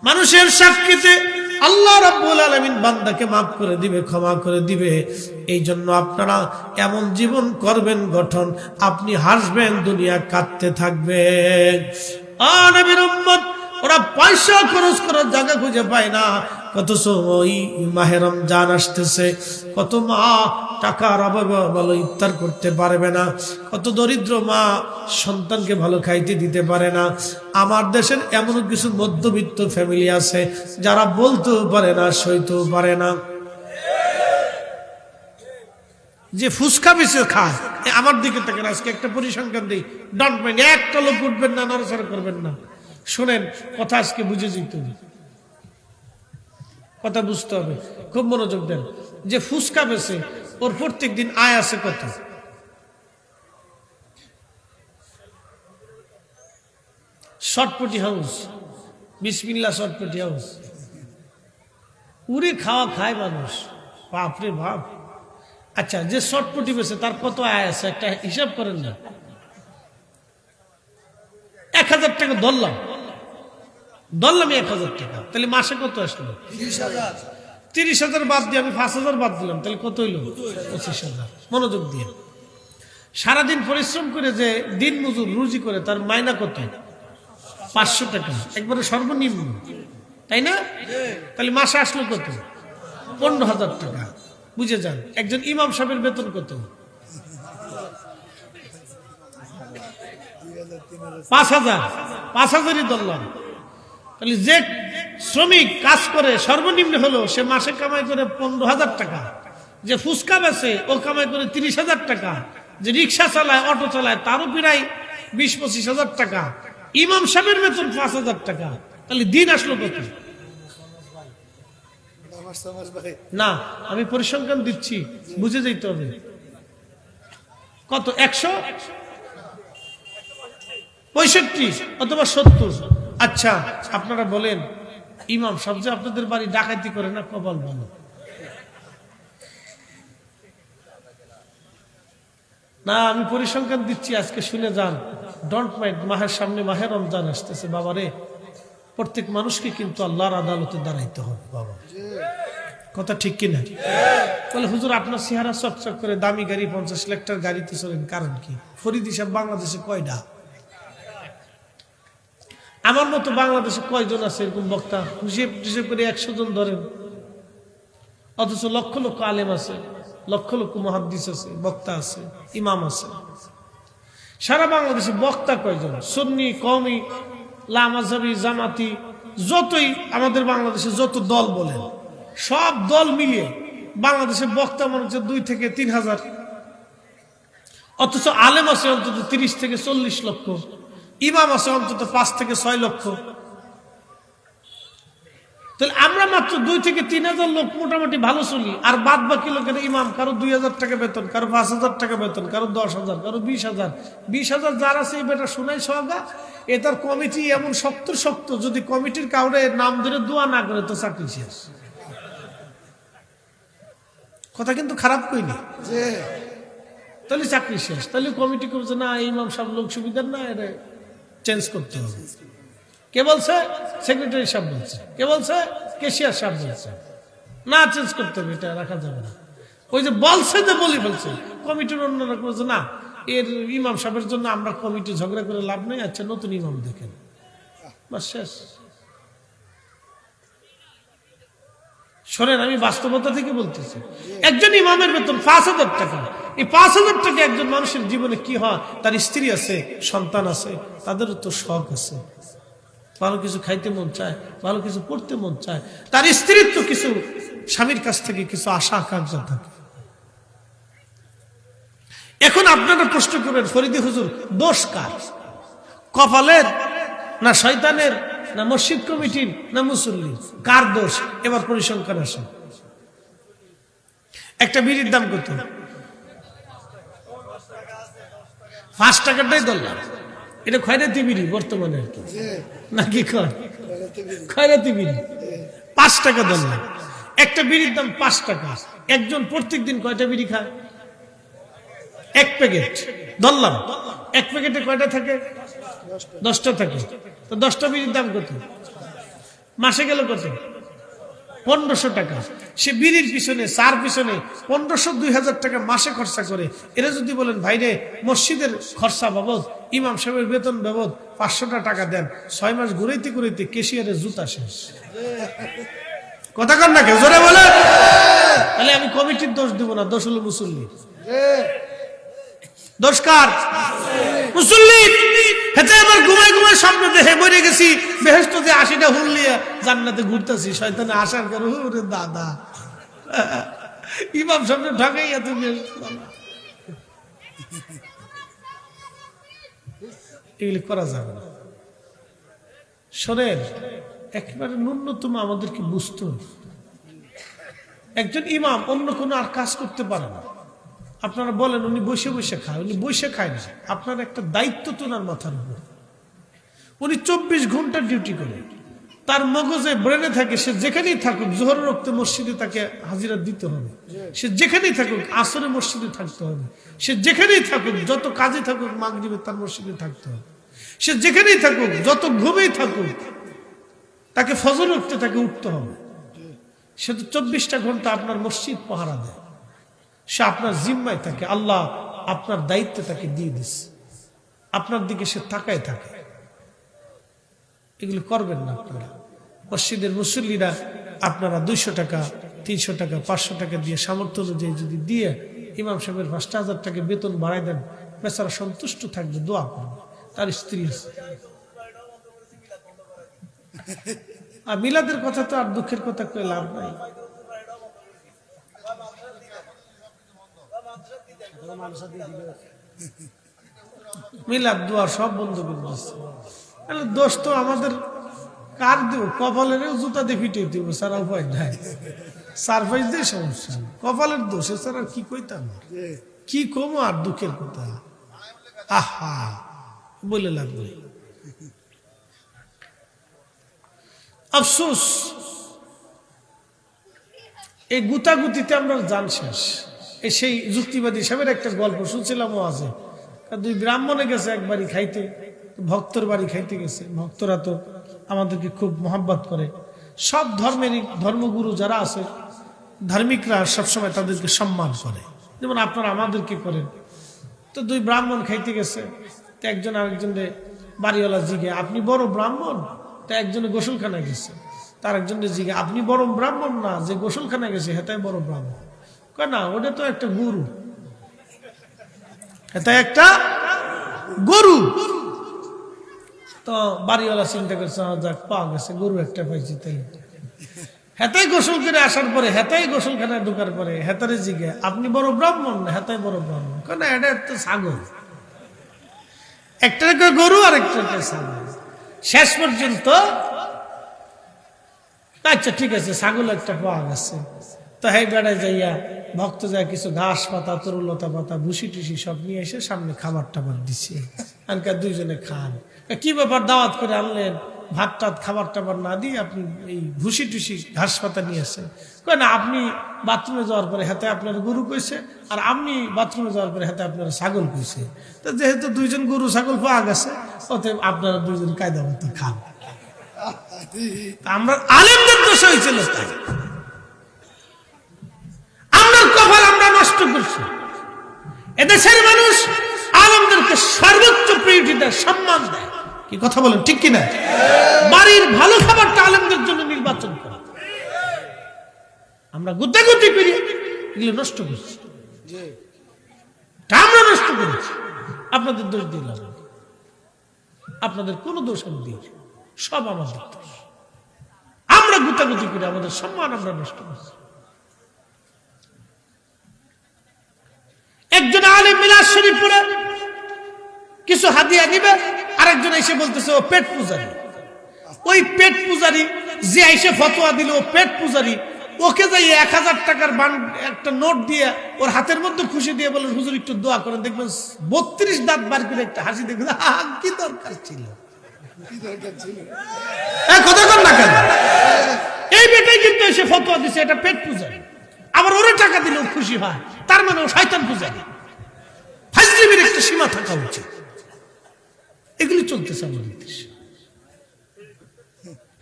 মানুষের সাক্ষীতে আল্লাহ রাব্বুল আলামিন বান্দাকে মাফ করে দিবে, ক্ষমা করে দিবে। এই জন্য আপনারা এমন জীবন করবেন গঠন, আপনি হাসবেন, দুনিয়া কাঁদতে থাকবে। নবীর উম্মত, ওরা পয়সা খরচ করার জায়গা খুঁজে পায় না। কত ওই মাহে রমজান আসতেছে, কত মা টাকার অভাবে ভালো ইফতার করতে পারবে না, কত দরিদ্র মা সন্তানকে ভালো খাইতে দিতে পারে না। আমার দেশের এমন কিছু মধ্যবিত্ত ফ্যামিলি আছে যারা বলতেও পারে না, সইতেও পারে না। যে ফুসকা বেশি খায় আমার দিকে তাকান, আজকে একটা পরিসংখ্যান দিই, ডন্ট মাইন্ড, একটা লোক উঠবেন না, নড়াচড়া করবেন না, শোনেন কথা আজকে বুঝে যেতে হবে, কথা বুঝতে হবে, খুব মনোযোগ দেন। যে ফুসকা বেছে ওর প্রত্যেক দিন আয় আছে কত? শর্টপটি হাউস, বিসমিল্লাহ শর্টপটি হাউস, উড়ে খাওয়া খায় মানুষ, বাপরে বাপ। আচ্ছা, যে শর্টপটি বেছে তার কত আয় আছে একটা হিসাব করেন না। 1000 টাকা ধরলাম 1000 টাকা, তাহলে মাসে কত আসলো? 30,000 বাদ দিয়ে আমি 5,000 বাদ দিলাম, তাহলে কত হইল? 25,000। মনোযোগ দিয়ে সারাদিন পরিশ্রম করে যে দিন মজুর রুজি করে তার মাইনা কত? 500 টাকা, একবারে সর্বনিম্ন, তাই না? তাহলে মাসে আসলো কত? 15,000 টাকা। বুঝে যান, একজন ইমাম সাহেবের বেতন কত? 5,000, 5,000ই ধরলাম। তাহলে যে শ্রমিক কাজ করে সর্বনিম্ন হলো সে মাসে কামাই করে 15,000 টাকা, যে ফুসকা বেচে ও কামাই করে 30,000 টাকা, যে রিক্সা চালায় অটো চালায় তারও প্রায় 20-25,000 টাকা, ইমাম সাহেবের বেতন 5,000 টাকা, তাহলে দিন আসলো কত? না, আমি পরিসংখ্যান দিচ্ছি, বুঝে যেতে হবে। কত? 165 অথবা 70। আচ্ছা, আপনারা বলেন ইমাম সাহেব যে আপনাদের বাড়ি ডাকাতি করে না, কপাল ভালো। না, আমি পরিসংখ্যান দিচ্ছি, আজকে শুনে যান, ডোন্ট মাইন্ড। মাহের সামনে মাহে রমজান আসতেছে বাবারে, প্রত্যেক মানুষকে কিন্তু আল্লাহর আদালতে দাঁড়াইতে হবে বাবা, কথা ঠিক কিনা? বলে হুজুর আপনার চেহারা চকচক করে, দামি গাড়ি 50 লাখ টাকার গাড়িতে চলেন, কারণ কি? ফরিদ সাহেব বাংলাদেশে কয়টা? আমার মতো বাংলাদেশে কয়জন আছে এরকম বক্তা? হিসেব করে 100 জন ধরেন, অথচ লক্ষ লক্ষ আলেম আছে, লক্ষ লক্ষ মুহাদ্দিস আছে, বক্তা আছে, ইমাম আছে। সারা বাংলাদেশে বক্তা কয়জন? সুন্নি, কওমি, লামাযাবি, জামাতি, যতই আমাদের বাংলাদেশে যত দল বলেন, সব দল মিলিয়ে বাংলাদেশে বক্তা মনে হচ্ছে 2 থেকে 3 হাজার, অথচ আলেম আছে অন্তত 30 থেকে 40 লক্ষ, ইমাম আছে অন্তত 5 থেকে 6 লক্ষ। তাহলে আমরা মাত্র 2 থেকে 3 হাজার লোক মোটামুটি ভালো চলি, আর বাদ বাকি লোকের ইমাম কারো 2,000 টাকা বেতন, কারো 5,000 টাকা বেতন, কারো 10,000, কারো 20,000। 20,000 যার আছে এই বেটা শোনাই সহগা, এটার কমিটি এমন শক্ত, যদি কমিটির কাউরে নাম ধরে দোয়া না করে তো চাকরি শেষ। কথা কিন্তু খারাপ কইনি, তাহলে চাকরি শেষ। তাহলে কমিটি করছে না, ইমাম সাহেব লোক সুবিধার না, এটা চেঞ্জ করতে হবে। কে বলছে? সেক্রেটারি সাহেব বলছে। কে বলছে? ক্যাশিয়ার সাহেব বলছে। না, চেঞ্জ করতে হবে, এটা রাখা যাবে না। ওই যে বলছে যে বলি ফেলছে, কমিটির অন্যরা বলছে না, এর ইমাম সাহেবের জন্য আমরা কমিটি ঝগড়া করে লাভ নেই, আচ্ছা নতুন ইমাম দেখেন, বাস শেষ। শোনেন, আমি বাস্তবতা থেকে বলতেছি, একজন ইমামের বেতন 5,000 টাকা। এই 5,000 টাকা একজন মানুষের জীবনে কি হয়? তার স্ত্রী আছে, সন্তান আছে, তাদেরও তো শখ আছে, ভালো কিছু খাইতে মন চায়, ভালো কিছু পড়তে মন চায়, তার স্ত্রীর তো কিছু স্বামীর কাছ থেকে কিছু আশা আকাঙ্ক্ষা থাকে। এখন আপনারা প্রশ্ন করবেন, ফরিদী হুজুর দোষ কার? কপালের না শয়তানের না মসজিদ কমিটির না মুসল্লির? কার দোষ? এবার পরিসংখ্যান আসে। একটা বিড়ির দাম কত? 5 টাকাটাই ধরলাম, এটা খয়রাতি বিড়ি বর্তমানে আর কি, নাকি খয়রাতি বিড়ি 5 টাকা ধরলাম। একটা বিড়ির দাম 5 টাকা। একজন প্রত্যেক দিন কয়টা বিড়ি খায়? 1 প্যাকেট ধরলাম। 1 প্যাকেটে কয়টা থাকে? 10টা থাকে। তো 10টা বিড়ির দাম কত? মাসে গেল কত? 1,500 টাকা। সে বিড়ির পিছনে, চার পিছনে 1,500-2,000 টাকা মাসে খরচা করে। এরা যদি বলেন ভাই রে, মসজিদের খরচা বাবদ, ইমাম সাহেবের বেতন বাবদ 500 টাকা দেন, 6 মাস ঘুরাইতে ঘুরাইতে কেশিয়ারের জুতা শেষ। কথা কন না, কেউ জোরে বলে। তাহলে আমি কমিটির দোষ দিব না, দোষ হলো মুসল্লি। দোষ কার? মুসল্লি। হেতে আবার ঘুমায় ঘুমায় স্বপ্ন দেখে মরে গেছি, বেহেশতে 80টা হুল নিয়ে জান্নাতে ঘুরতেছি, শয়তানে আসার করে ওরে দাদা। ইমাম সামনে ঢাকাইয়া তুমি এগুলি করা যাবে না। শোনেন, একেবারে ন্যূনতম আমাদেরকে বুঝতে হবে, একজন ইমাম অন্য কোনো আর কাজ করতে পারে না। আপনারা বলেন উনি বসে বসে খায়, উনি বসে খায় না। আপনার একটা দায়িত্ব তো ওনার মাথার উপর। উনি 24 ঘন্টা ডিউটি করে, তার মগজে ব্রেনে থাকে, সে যেখানেই থাকুক জোহর রক্তে মসজিদে তাকে হাজিরা দিতে হবে, সে যেখানেই থাকুক আসরে মসজিদে থাকতে হবে, সে যেখানেই থাকুক যত কাজে থাকুক মাগরিবে তার মসজিদে থাকতে হবে, সে যেখানেই থাকুক যত ঘুমেই থাকুক তাকে ফজর উঠতে তাকে উঠতে হবে। সে তো 24টা ঘন্টা আপনার মসজিদ পাহারা দেয়, সে আপনার জিম্মায় থাকে, আল্লাহ আপনার দায়িত্বে তাকে দিয়ে দিচ্ছে, আপনার দিকে সে তাকায় থাকে। এগুলো করবেন না আপনারা। মসজিদের মুসল্লিরা আপনারা 200 টাকা 300 টাকা 500 টাকা দিয়ে সামর্থ্য অনুযায়ী যদি দিয়ে ইমাম সাহেবের 5,000 টাকা বেতন বাড়াই দেন, বেচারা সন্তুষ্ট থাকবে, দোয়া করবে, তার স্ত্রী আছে। আর মিলাদের কথা তো আর দুঃখের কথা কয়ে লাভ নাই। মিলাদ দোয়া সব বন্ধ করে দিচ্ছে। দোষ তো আমাদের কার দেব? কপালের জুতা দিয়ে ফিটে দিব, সারা উপায় নাই। সারপ্রাইজ দিয়ে সমস্যা, কপালের দোষ এছাড়া কি কইতাম, কি কমো আর দুঃখের কথা। আহা বলে লাগবে। আফসোস, এই গুতাগুতিতে আমরা জান শেষ। এই সেই যুক্তিবাদী সাহেবের একটা গল্প শুনছিলাম, ও আছে 2 ব্রাহ্মণে গেছে এক বাড়ি খাইতে, ভক্তর বাড়ি খাইতে গেছে। ভক্তরা তো আমাদেরকে খুব মোহাব্বত করে, সব ধর্মেরই ধর্মগুরু যারা আছে ধার্মিকরা সবসময় তাদেরকে সম্মান করে, যেমন আপনারা আমাদেরকে করেন। তো 2 ব্রাহ্মণ খাইতে গেছে, তো একজন আরেকজনে বাড়িওয়ালা জিগে আপনি বড় ব্রাহ্মণ? তো একজনে গোসলখানায় গেছে, তার একজনে জিগে আপনি বড় ব্রাহ্মণ না, যে গোসলখানায় গেছে হেতাই বড় ব্রাহ্মণ? কয় না, ওটা তো একটা গরু, হেতাই একটা গরু। তো বাড়িওয়ালা চিন্তা করছে, যাক পাওয়া গেছে, গরু একটা পাইছি। তাই হেতাই গোসল করে আসার পরে, হেতাই গোসলখানায় ঢোকার পরে হেতারে জিগে আপনি বড় ব্রাহ্মণ না? হেতাই বড় ব্রাহ্মণ। কেন, এটা একটা ছাগল, একটা গরু আর একটা ছাগল। শেষ পর্যন্ত আচ্ছা ঠিক আছে, ছাগল একটা পাওয়া গেছে। তো হেই বেড়ায় যাইয়া ভক্ত যায় কিছু ঘাস পাতা তরুলতা পাতা ভুসি টুসি সব নিয়ে এসে সামনে খাবার টাবার দিচ্ছে। আনকার 2 জনে খান। কি ব্যাপার, দাওয়াত করে আনলেন, ভাত টাত খাবার টাবার না দিয়ে আপনি এই ভুসি টুসি ঘাস পাতা নিয়ে আসেন? কয় না, আপনি বাথরুমে যাওয়ার পরে হাতে আপনার গরু কইছে, আর আপনি বাথরুমে যাওয়ার পরে হাতে আপনার ছাগল কইছে। তো যেহেতু 2 জন গরু ছাগল পাওয়া গেছে, অতএব আপনারা 2 জন কায়দা মতো খান। আমরা আলেমদের দোষ হয়েছিল, আমরা কপাল আমরা নষ্ট করছি। এদেশের মানুষ আলেমদেরকে সর্বোচ্চ প্রায়োরিটি দেয়, সম্মান দেয়। কি কথা বলেন, ঠিক কিনা? বাড়ির ভালো খাবারটা আলেমদের জন্য নির্বাচন করা। আমরা গুতাগুতি করি, এগুলো নষ্ট করছি, আমরা নষ্ট করেছি। আপনাদের দোষ দিলাম, আপনাদের কোনো দোষ আমি দিই, সব আমাদের দোষ। আমরা গুতাগুতি করি, আমাদের সম্মান আমরা নষ্ট করছি। একজন আলেম মিলাদ শরীফ পড়ে কিছু হাদিয়া নিবে, আরেকজন এসে বলতেছে ও পেট পূজারি। ওই পেট পূজারি যে এসে ফতোয়া দিল, ও পেট পূজারি, ওকে যাই 1000 টাকার একটা নোট দিয়ে ওর হাতের মধ্যে খুশি দিয়ে বলেন হুজুর একটু দোয়া করেন, দেখবেন 32 দাঁত বার করে একটা হাসি দেখবেন, কি দরকার ছিল, কথা কর না কেন? এই বেটাই কিন্তু এসে ফতোয়া দিছে, এটা পেট পূজারি, আবার ওরে টাকা দিলেও খুশি হয়, তার মানে ও শয়তান পূজারি। ফাজলিমির একটা সীমা থাকা উচিত। এগুলি চলতেছে আমাদের দেশে,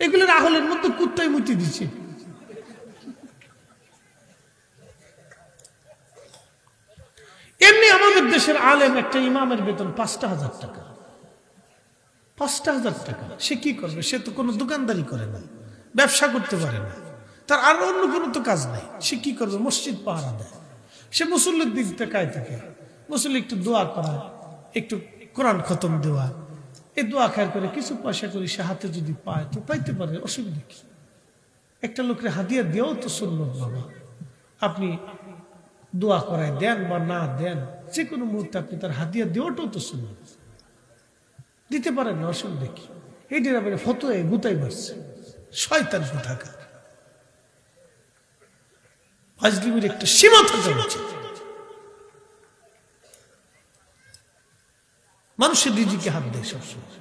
এগুলির আহলের মধ্যে কুত্তায় মুতি দিচ্ছে। এমনি আমাদের দেশের আলেম একটা ইমামের বেতন 5,000 টাকা। 5,000 টাকা সে কি করবে? সে তো কোনো দোকানদারি করে না, ব্যবসা করতে পারে না, তার আর অন্য কোনো তো কাজ নাই। সে কি করবে? মসজিদ পাহারা দেয়। সে মুসল্লির দিক তাকায় থাকে, মুসল্লি একটু দোয়া করা, একটু কোরআন খতম দেওয়া, এই দোয়া খায় করে কিছু পয়সা করে সে হাতে যদি পায় তো পাইতে পারে, অসুবিধা কি? একটা লোকের হাদিয়া দিয়েও তো সুন্নত বাবা। আপনি দোয়া করায় দেন বা না দেন, যে কোনো মুহূর্তে আপনি তার হাদিয়া দেওয়াটাও তো সুন্নাত। দিতে পারেন না, অসুবিধা কি? এইটার আপনি ফতোয় গুতাই মারছে, শয়তান কোথাকার। ফাজলিমির একটা সীমা থাকা উচিত। মানুষের রিজিকে হাত দেয় সবসময়,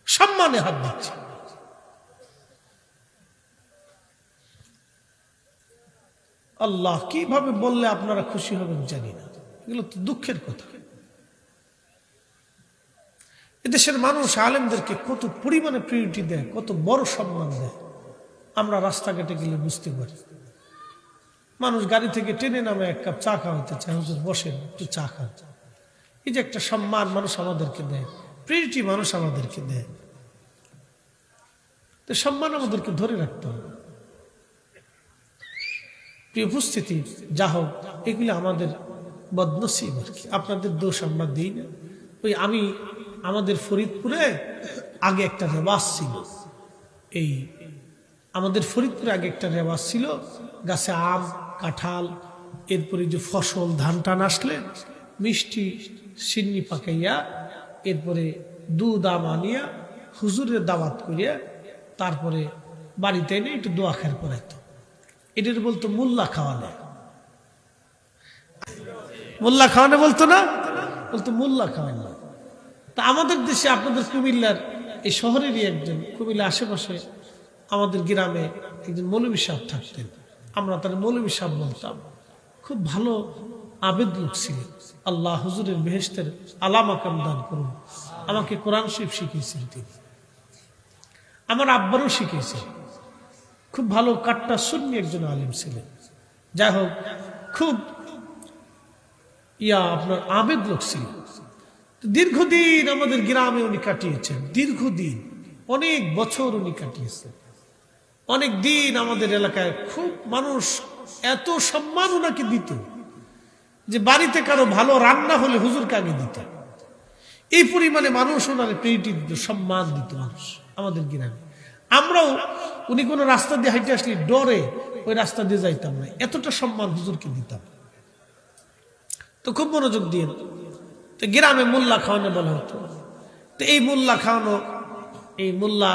সম্মানে হাত দিচ্ছে। আল্লাহ কিভাবে বললে আপনারা খুশি হবেন জানি না, এগুলো তো দুঃখের কথা। এদেশের মানুষ আলেমদেরকে কত পরিমাণে প্রিয়রিটি দেয়, কত বড় সম্মান দেয়, আমরা রাস্তাঘাটে গেলে বুঝতে পারি। মানুষ গাড়ি থেকে টেনে নামে এক কাপ চা খাওয়াতে চায়, হুজুর বসেন একটু চা খান। এই যে একটা সম্মান মানুষ আমাদেরকে দেয়, প্রিয়রিটি মানুষ আমাদেরকে দেয়, তো সম্মান আমাদেরকে ধরে রাখতে হবে। প্রিয় উপস্থিতি, যা হোক, এগুলো আমাদের বদনসিব আর কি, আপনাদের দোষ আমরা দিই না। ওই আমাদের ফরিদপুরে আগে একটা রেওয়াজ ছিল, এই আমাদের ফরিদপুরে আগে একটা রেওয়াজ ছিল, গাছে আম কাঁঠাল এরপরে যে ফসল ধান টান আসলে মিষ্টি সিন্নি পাকাইয়া এরপরে দুধ আম আনিয়া হুজুরের দাওয়াত করিয়া তারপরে বাড়িতে এনে একটু দোয়া খের করাইতো। এটার বলতো মোল্লা খাওয়ানো। মোল্লা খাওয়ানো বলতো না, বলতো মোল্লা খাওয়ানো। তা আমাদের দেশে আপনাদের কুমিল্লার এই শহরেরই একজন, কুমিল্লার আশেপাশে আমাদের গ্রামে একজন মৌলভী সাহেব থাকতেন, আমরা তার মৌলভী সাহেব বলতাম। খুব ভালো আবেদ লোক ছিলেন। আল্লাহ হুজুরের বেহেশতের আলামাকাম দান করুন। আমাকে কোরআন শরীফ শিখিয়েছেন তিনি, আমার আব্বারও শিখিয়েছেন। খুব ভালো কাট্টা সুন্নি একজন আলেম ছিলেন। যাই হোক, খুব আপনার আবেদ লোক ছিলেন। দীর্ঘদিন আমাদের গ্রামে উনি কাটিয়েছেন, দীর্ঘদিন, অনেক বছর উনি কাটিয়েছেন। অনেক দিন আমাদের এলাকায় খুব মানুষ এত সম্মান ওনাকে দিত যে বাড়িতে কারো ভালো রান্না হলে হুজুরকে আগে দিত। এই পরিমাণে মানুষ ওনারে প্রিয়রিটি দিত, সম্মান দিত মানুষ আমাদের গ্রামে। আমরাও উনি কোনো রাস্তা দিয়ে হাইটে আসলে ডরে ওই রাস্তা দিয়ে যাইতাম না, এতটা সম্মান হুজুরকে দিতাম। তো খুব মনোযোগ দিয়ে তো গ্রামে মোল্লা খাওয়ানো বলা হতো। তো এই মোল্লা খাওয়ানো, এই মোল্লা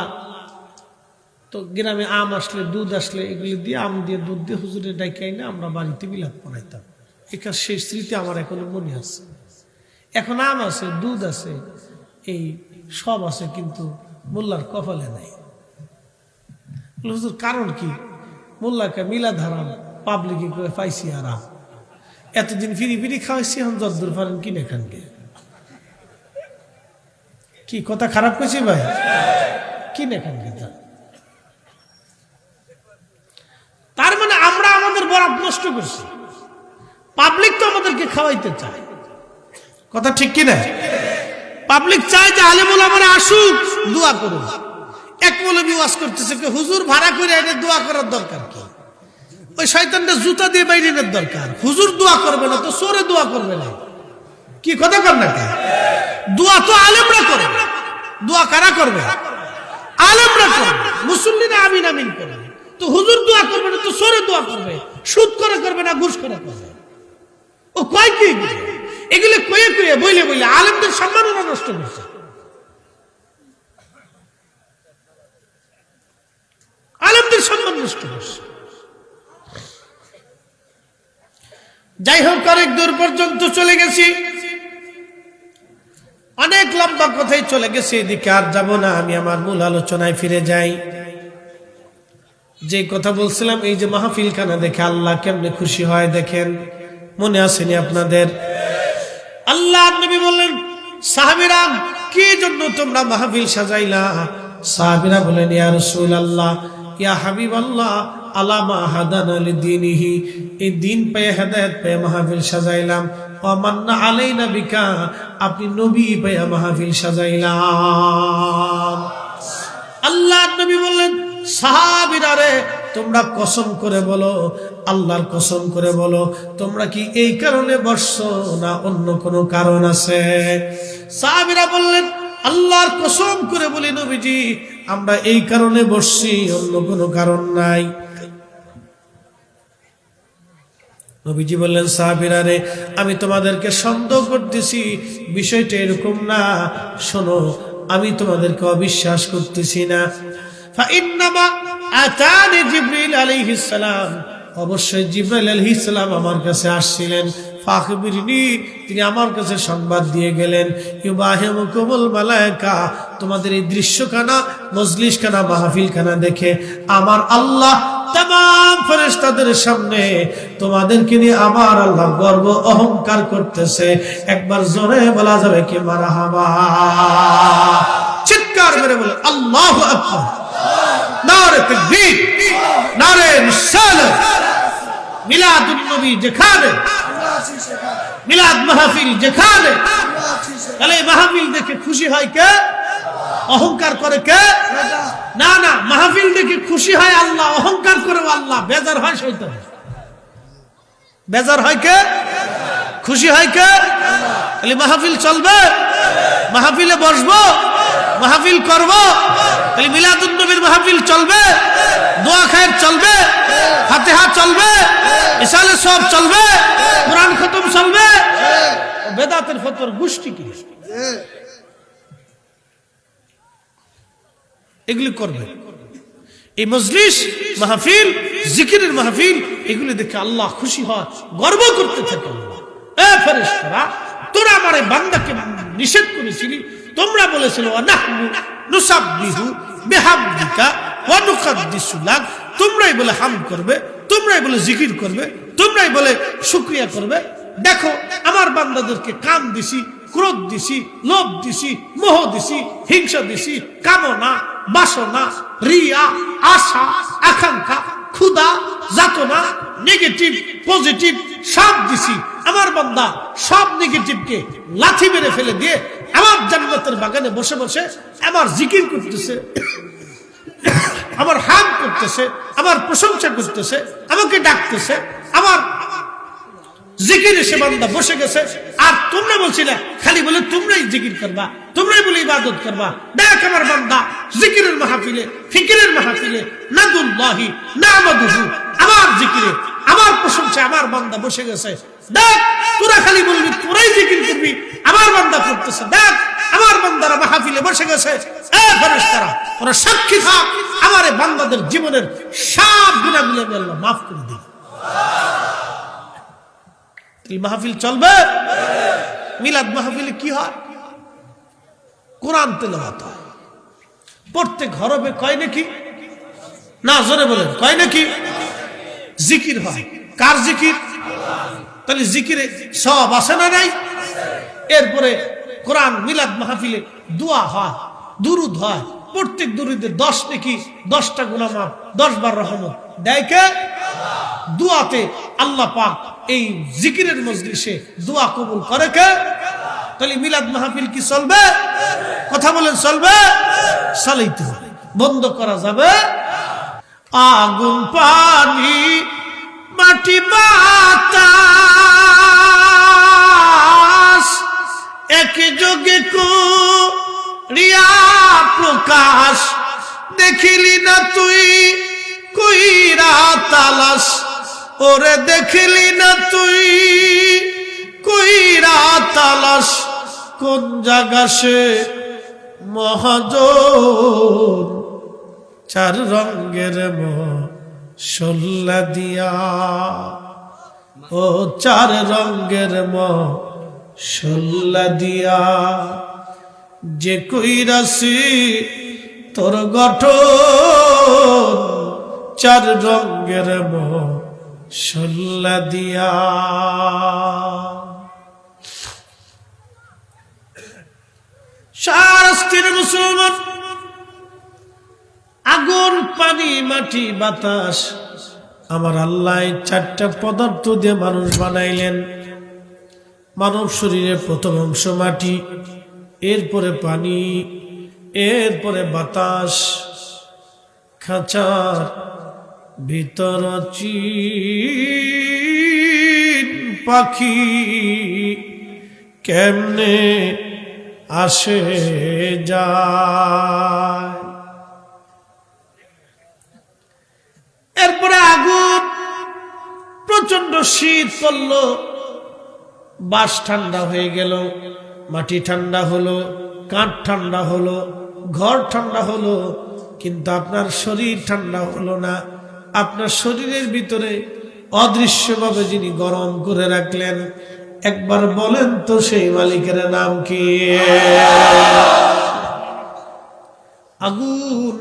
তো গ্রামে আম আসলে দুধ আসলে এগুলি দিয়ে আম দিয়ে দুধ দিয়ে হুজুরের ডাইকাই না আমরা বাড়িতে বিলাপ পড়াইতাম। এখানে সেই স্মৃতি আমার এখনো মনে আছে। এখন আম আছে, দুধ আছে, এই সব আছে, কিন্তু মোল্লার কপালে নাই। হুজুর কারণ কি? মোল্লাকে মিলা ধারাম পাবলিকে করে পাইছি আরাম, এতদিন ফিরি ফিরি খাওয়াইছি, এখন যদ্দূর পারেন কিনে খানকে। কি কথা খারাপ করছি ভাই? কিনে খানকে। তার মানে আমরা আমাদের বরাত নষ্ট করছি। পাবলিক তো আমাদেরকে খাওয়াইতে চায়, কথা ঠিক কিনা? পাবলিক চায় যে আলেম ওলামারা আসুক, দোয়া করুন। এক মৌলবী ওয়াজ করতেছে, হুজুর ভাড়া করে এনে দোয়া করার দরকার কি? ওই শয়তানটা জুতা দিয়ে বাইরে এনে দরকার। হুজুর দোয়া করবে না তো সোরে দোয়া করবে না, কি কথা কর না? দোয়া তো আলেমরা করবে। দোয়া কারা করবে? আলেমরা করবে, মুসল্লিরা আমিন আমিন করবে। তো হুজুর দোয়া করবে না তো সোরে দোয়া করবে, সুদ করে করবে না ঘুষ করে করবে। ও কয় কি এগুলো কয়ে কয়ে বইলে বইলে আলেমদের সম্মান ওরা নষ্ট করছে। আলেমদের সম্মান নষ্ট করছে। যাই হোক, অনেক দূর পর্যন্ত চলে গেছি, অনেক লম্বা কথাই চলে গেছে, এদিকে আর যাব না। আমি আমার মূল আলোচনায় ফিরে যাই। যে কথা বলছিলাম, এই যে মাহফিল খানা দেখে আল্লাহ কেমনে খুশি হয় দেখেন, মনে আসেনি আপনাদের? আল্লাহ নবী বললেন, সাহাবীরা কি জন্য তোমরা মাহফিল সাজাইলা? সাহাবীরা বলেন, ইয়া রাসূলুল্লাহ, ইয়া হাবিবাল্লাহ, আলামা হাদানা লিদীনিহি, এই দিন পেয়ে হেদায়েত পেয়ে মাহফিল সাজাইলাম। ওয়া মান্না আলাইনা বিকা, আপনি নবী পেয়ে মাহফিল সাজাইলাম। আল্লাহ নবী বললেন, সাহাবীরা রে, তোমরা কসম করে বলো, আল্লাহর কসম করে বলো, তোমরা কি এই কারণে বসছো না অন্য কোনো কারণ আছে? সাহাবীরা বললেন, আল্লাহর কসম করে বলি নবীজি, আমরা এই কারণে বসছি, অন্য কোনো কারণ নাই। নবীজি বললেন, সাহাবীরা রে, আমি তোমাদেরকে সন্দেহ করতেছি, বিষয়টা এরকম না। শোনো, আমি তোমাদেরকে অবিশ্বাস করতেছি না। ফাইন্নামা আতানি জিবরিল আলাইহিস সালাম, অবশ্যই জিবরাইল আলাইহিস সালাম আমার কাছে আসছিলেন। ফাখবিরনি, তিনি আমার কাছে সংবাদ দিয়ে গেলেন, ইউবাহিমুকুমুল মালায়েকা, তোমাদের এই দৃশ্যখানা, মজলিসখানা, মাহফিলখানা দেখে আমার আল্লাহ तमाम ফেরেশতাদের সামনে তোমাদেরকে নিয়ে আমার আল্লাহ গর্ব অহংকার করতেছে। একবার জোরে বলা যাবে কি মারহাবা? চিৎকার করে বলে আল্লাহু আকবার, নারে তাকবীর, নারে রিসালাত। মিলাদুন নবী যেখানে, মিলাদ মাহফিল যেখানে, তাহলে মাহফিল দেখে খুশি হয় কে? অহংকার করে কে? না না, মাহফিল দেখে খুশি হয় আল্লাহ, অহংকার করে আল্লাহ, বেজার হয় শয়তান। বেজার হয় কে? খুশি হয় কে? তাহলে মাহফিল চলবে, মাহফিলে বসবো, মাহফিল করব, তাহলে মিলাদুন নবীর মাহফিল চলবে, দোয়া খায়ের চলবে, ফাতিহা চলবে, ইসালে সব চলবে, কোরআন খতম চলবে। বেদাতের ফতোয়ার গোষ্ঠী কি এগুলি করবে? এই মজলিস, মাহফিল, জিকিরের মাহফিল, এগুলি দেখে আল্লাহ খুশি হয়, গর্ব করতে থাকে। এ ফেরেশতারা, তোরা আমারে বান্দাকে নিষেধ করেছিলি, তোমরা বলেছিলে ওয়ানাহনু নুসাব্বিহু বিহামদিকা ওয়া নুকাদ্দিসু লাক, তোমরাই বলে হামদ করবে, তোমরাই বলে জিকির করবে, তোমরাই বলে শুকরিয়া করবে। দেখো আমার বান্দাদেরকে কাম দিছি, ক্রোধ দিছি, লোভ দিছি, মোহ দিছি, হিংসা দিছি, কামনা, বাসনা, রিয়া, আশা, আকাঙ্ক্ষা, ক্ষুধা, যাতনা, নেগেটিভ, পজিটিভ সব দিছি। আমার বান্দা সব নেগেটিভকে লাথি মেরে ফেলে দিয়ে আমার জান্নাতের বাগানে বসে বসে আমার জিকির করতেছে, আমার হামদ করতেছে, আমার প্রশংসা করতেছে, আমাকে ডাকতেছে, আমার জিকিরে সে বান্দা বসে গেছে। আর তোমরা বলছিলে খালি বলে তোমরাই জিকির করবা, তোমরাই বলে ইবাদত করবা। দেখ আমার বান্দা জিকিরের মাহফিলে, ফিকিরের মাহফিলে, নাদুল্লাহি নামাদুহু, আমার জিকিরে, আমার প্রশংসা আমার বান্দা বসে গেছে। দেখ তোরা খালি বলবি তোরাই জিকির করবি, আমার বান্দা করতেছে। দেখ আমার বান্দারা মাহফিলে বসে গেছে। এ ফেরেশতারা, ওরা সাক্ষী থাক, আমার এই বান্দাদের জীবনের সব গুনাহগুলো আমি আল্লাহ মাফ করে দিই। মাহফিল চলবে। মিলাদ মাহফিলে কি হয়? কোরআন তেলাওয়াত হয়, প্রত্যেক হরফে কয় নাকি? না জোরে বলেন, কয় নাকি? জিকির হয়। কার জিকির? তাহলে জিকিরে সব আসে না নাই? এরপরে কোরআন মিলাদ মাহফিলে দোয়া হয়, দুরুদ হয়, প্রত্যেক দুরুদে 10 নাকি 10টা গুনাহ মাফ, 10 বার রহমত দেয় কে? দুয়াতে আল্লাহ পাক এই জিকিরের মজলিসে দোয়া কবুল করে কে? তাহলে মিলাদ মাহফিল কি চলবে? কথা বলেন, চলবে? চালাইতে হবে, বন্ধ করা যাবে? আগুন পানি মাটি বাতাস একযোগে করিয়া প্রকাশ, দেখিলি না তুই কইরা তালাশ, ওরে দেখিলি না তুই কইরা তালাশ, কোন জায়গা সে মহাজন, 4 রঙের মশলা দিয়া, ও 4 রঙের মশলা দিয়া, যে কইরাছি তোর গঠন, 4 রঙের মশলা দিয়া। শাস্তির মুসলমান, আগুন পানি মাটি বাতাস, আমার আল্লাহ 4টা পদার্থ দিয়ে মানুষ বানাইলেন। মানব শরীরের প্রথম অংশ মাটি, এরপরে পানি, এরপরে বাতাস। খাঁচার ভিতর চিন পাখি কেমনে আসে যায়। এরপরে আগুন, প্রচন্ড শীত পড়ল, বাঁশ ঠান্ডা হয়ে গেল, মাটি ঠান্ডা হলো, কাঠ ঠান্ডা হলো, ঘর ঠান্ডা হলো, কিন্তু আপনার শরীর ঠান্ডা হলো না। আপনার শরীরের ভিতরে অদৃশ্যভাবে যিনি গরম করে রাখলেন, একবার বলেন তো সেই মালিকের নাম কি? আগুন,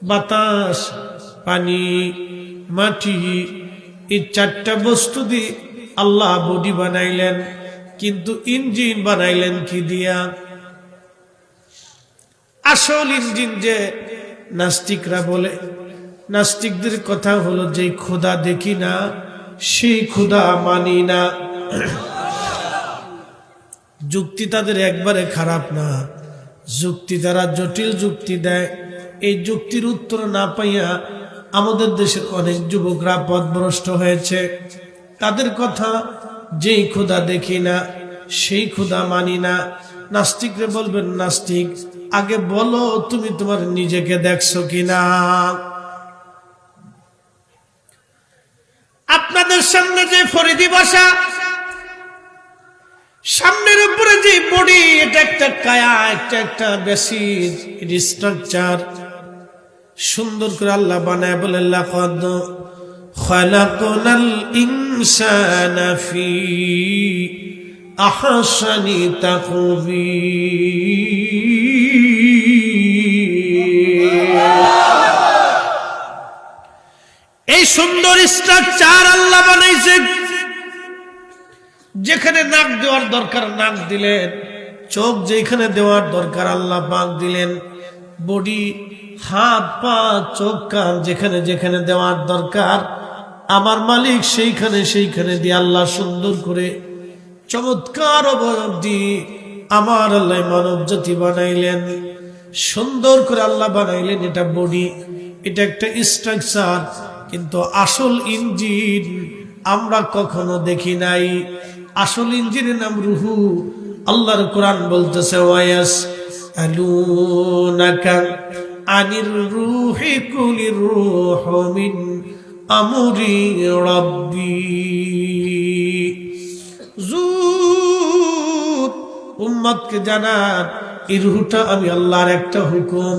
বাতাস, পানি, মাটি, এই চারটা বস্তু দিয়ে আল্লাহ বডি বানাইলেন, কিন্তু ইঞ্জিন বানাইলেন কি দিয়া? আসল ইঞ্জিন যে নাস্তিকরা বলে, নাস্তিকদের কথা হলো যে খোদা দেখি না সেই খোদা মানি না। যুক্তি তাদের একবারে খারাপ না, যুক্তি তারা জটিল যুক্তি দেয়। এই যুক্তির উত্তর না পাইয়া আমাদের দেশের অনেক যুবকরা পথভ্রষ্ট হয়েছে। তাদের কথা যেই খোদা দেখি না সেই খোদা মানি না। নাস্তিকরে বলবেন, নাস্তিক আগে বলো তুমি তোমার নিজেকে দেখছো কিনা? আপনাদের সামনে যে ফরিদি ভাষা, সামনের উপরে যে বডি, এটা একটা কায়া, একটা বেসিস স্ট্রাকচার সুন্দর করে আল্লাহ বানায় বলে, লাকাদ খালাকনাল ইনসানা ফি আহসানি তাকবীর। এই সুন্দর স্ট্রাকচার আল্লাহ বানাইছে। যেখানে নাক দেওয়ার দরকার নাক দিলেন, চোখ যেখানে দেওয়ার দরকার আল্লাহ পাক দিলেন, বডি, হাত, পা, চোখ, কান যেখানে যেখানে দেওয়ার দরকার আমার মালিক সেইখানে দিয়ে আল্লাহ সুন্দর করে চমৎকার অবয়ব দিয়ে আমার আল্লাহ মানব জাতি বানাইলেন। সুন্দর করে আল্লাহ বানাইলেন। এটা বডি, এটা একটা স্ট্রাকচার, কিন্তু আসল ইঞ্জিন আমরা কখনো দেখি নাই। আসল ইঞ্জিনের নাম রুহু। আল্লাহর কোরআন বলতেছে, ওয়ায়াস আলুনাকা আনির রুহি কুলির রূহু মিন আমরি রাব্বি। জুত উম্মতকে জানান, এই রুহটা আমি আল্লাহর একটা হুকুম।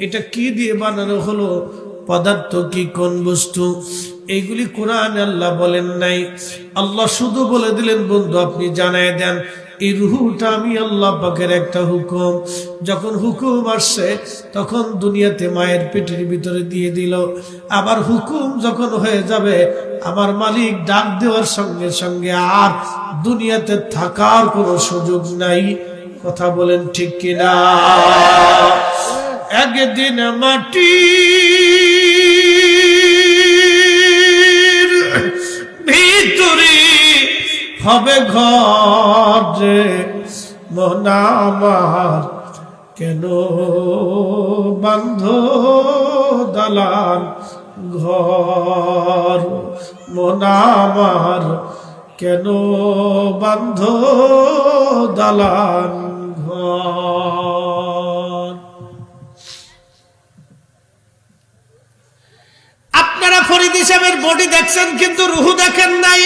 এটা কি দিয়ে বানানো হলো, পদার্থ কি, কোন বস্তু, এইগুলি কোরআনে আল্লাহ বলেন নাই। আল্লাহ শুধু বলে দিলেন, বন্ধু আপনি জানায় দেন এই রুহটা আমি আল্লাহ পাকের একটা হুকুম। যখন হুকুম আসছে তখন দুনিয়াতে মায়ের পেটের ভিতরে দিয়ে দিল। আবার হুকুম যখন হয়ে যাবে আমার মালিক ডাক দেওয়ার সঙ্গে সঙ্গে আর দুনিয়াতে থাকার কোনো সুযোগ নাই। কথা বলেন ঠিক কিনা? একদিন মাটি ভিতরে হবে ঘর রে, মন আমার কেন বান্ধ দালান ঘর, মন আমার কেন বান্ধ দালান ঘর। আপনারা ফরিদ সাহেবের বডি দেখছেন কিন্তু রুহু দেখেন নাই।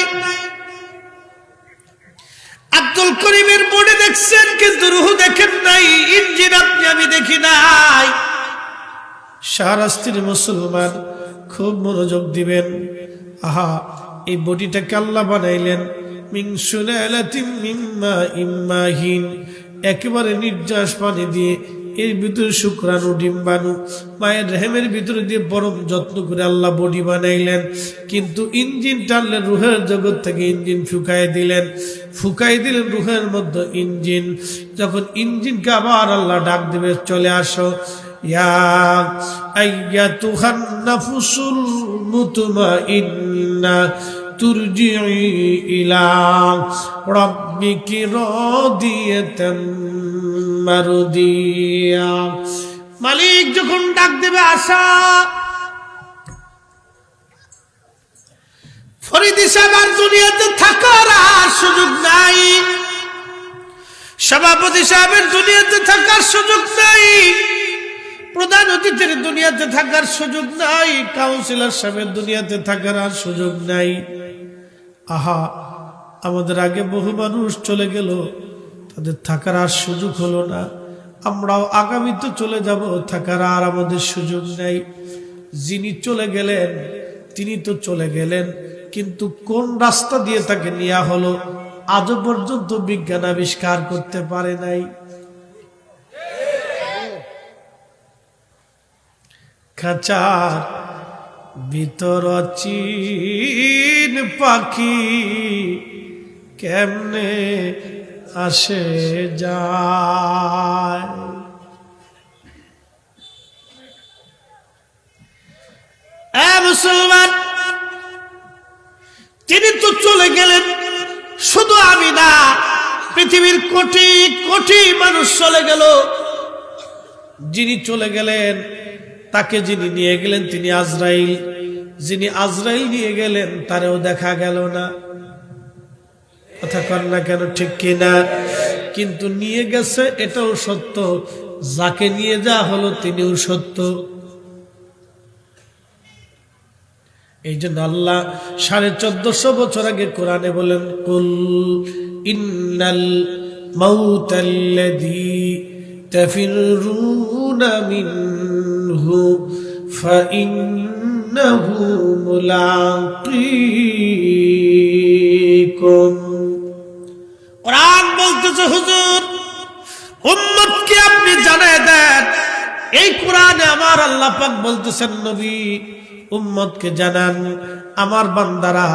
আব্দুল করিমের বডি দেখছেন কিন্তু রুহু দেখেন নাই। ইঞ্জিন আপনি আমি দেখি নাই। শাহরাস্তির মুসলমান খুব মনোযোগ দিবেন। আহা, এই বডিটাকে আল্লাহ বানাইলেন মিন সুলালাতিন মিন মাইন মাহিন, একেবারে নির্যাস পানি দিয়ে এর ভিতরে শুক্রাণু ডিম্বাণু মায়ের রেহেমের ভিতরে দিয়ে পরম যত্ন করে আল্লাহ বডি বানাইলেন। কিন্তু ইঞ্জিন টানলেন, রুহের জগৎ থেকে ইঞ্জিন ফুকাই দিলেন রুহের মধ্যে ইঞ্জিন। যখন ইঞ্জিনকে আবার আল্লাহ ডাক দেবে, চলে আসো ইয়া আইয়াতুহান নাফসুল মুতমাইন্না তুরজিই ইলা রাব্বিকি রাদিয়াতাম মারদিয়া। মালিক যখন ডাক দেবে, আসা। ফরিদি সাহেব আর দুনিয়াতে থাকার আর সুযোগ নাই। সভাপতি সাহেবের দুনিয়াতে থাকার সুযোগ নাই। প্রধান অতিথির দুনিয়াতে থাকার সুযোগ নাই। কাউন্সিলর সাহেবের দুনিয়াতে থাকার আর সুযোগ নাই। আহা, আমাদের আগে বহু মানুষ চলে গেল, তাদের থাকার আর সুযোগ হলো না। আমরাও আগামীতে চলে যাব, থাকার আর আমাদের সুযোগ নেই। যিনি চলে গেলেন তিনি তো চলে গেলেন, কিন্তু কোন রাস্তা দিয়ে তাকে নেওয়া হলো আজও পর্যন্ত বিজ্ঞান আবিষ্কার করতে পারে নাই। খাঁচার ভিতর চিন পাখি কেমনে আসে যায়। মুসলমান, তিনি তো চলে গেলেন, শুধু আমি না, পৃথিবীর কোটি কোটি মানুষ চলে গেল। যিনি চলে গেলেন তাকে যিনি নিয়ে গেলেন তিনি আজরাইল। যিনি আজরাইল নিয়ে গেলেন তারেও দেখা গেল না। কথা কন না কেন, ঠিক কিনা? কিন্তু নিয়ে গেছে এটাও সত্য, যাকে নিয়ে যাওয়া হলো তিনিও সত্য। এই জন্য আল্লাহ 1450 বছর আগে কোরআনে বলেন, কুল ইন্নাল মাউতাল্লাযী তাফিরুনা মিনহু ফাইন্নাহু মুলাকিকুম। কোরআন বলতেছে, হুজুর উম্মতকে আপনি জানায় দেন। এই কোরআনে আমার আল্লাহ পাক বলতেছেন, নবী উম্মতকে জানান, আমার বান্দারা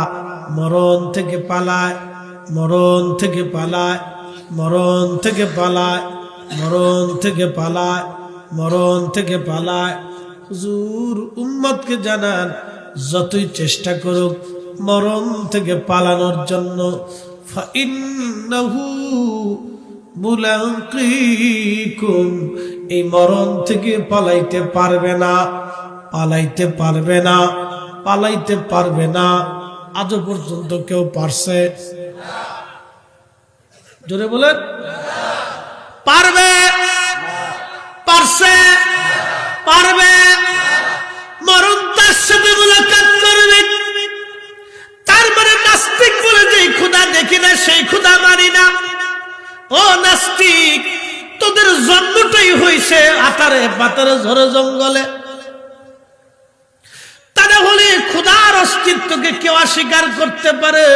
মরণ থেকে পালায়, মরণ থেকে পালায়, মরণ থেকে পালায়, মরণ থেকে পালায়, মরণ থেকে পালায়। হুজুর উম্মতকে জানান, যতই চেষ্টা করুক মরণ থেকে পালানোর জন্য, ফাইন্নাহু মুলাকিকুম, এই মরণ থেকে পালাইতে পারবে না, পালাইতে পারবে না, পালাইতে পারবে না। আজও পর্যন্ত কেউ পারছে? জোরে বলেন, পারবে? পারছে? পারবে? মরণ তার সাথে মুলাকাত করবে। তার মানে নাস্তিক বলে যে খোদা দেখি না সেই খোদা মানি না। ও নাস্তিক, তোদের জন্মটাই হইছে আতারে পাতারে ঝড়ে জঙ্গলে, তাহলে খোদার অস্তিত্বকে কেউ অস্বীকার করতে পারে?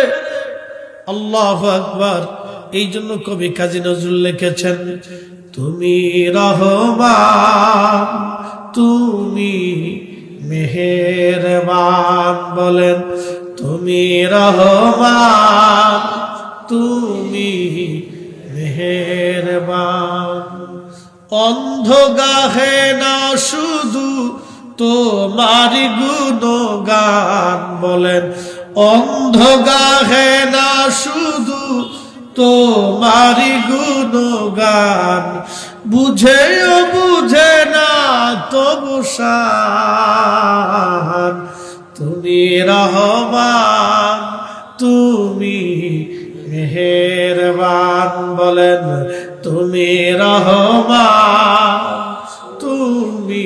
আল্লাহু আকবার। এই জন্য কবি কাজী নজরুল লিখেছেন, তুমি রহমান তুমি মেহেরবান। বলেন, তুমি রহমান তুমি মেহেরবান। অন্ধ গাহে না শুধু তোমারি গুণগান। বলেন, অন্ধ গাহে না শুধু তোমারি গুণগান, বুঝেও বুঝে না তবু শান। তুমি রহমান তুমি মেহেরবান। বলেন, তুমি রহমান তুমি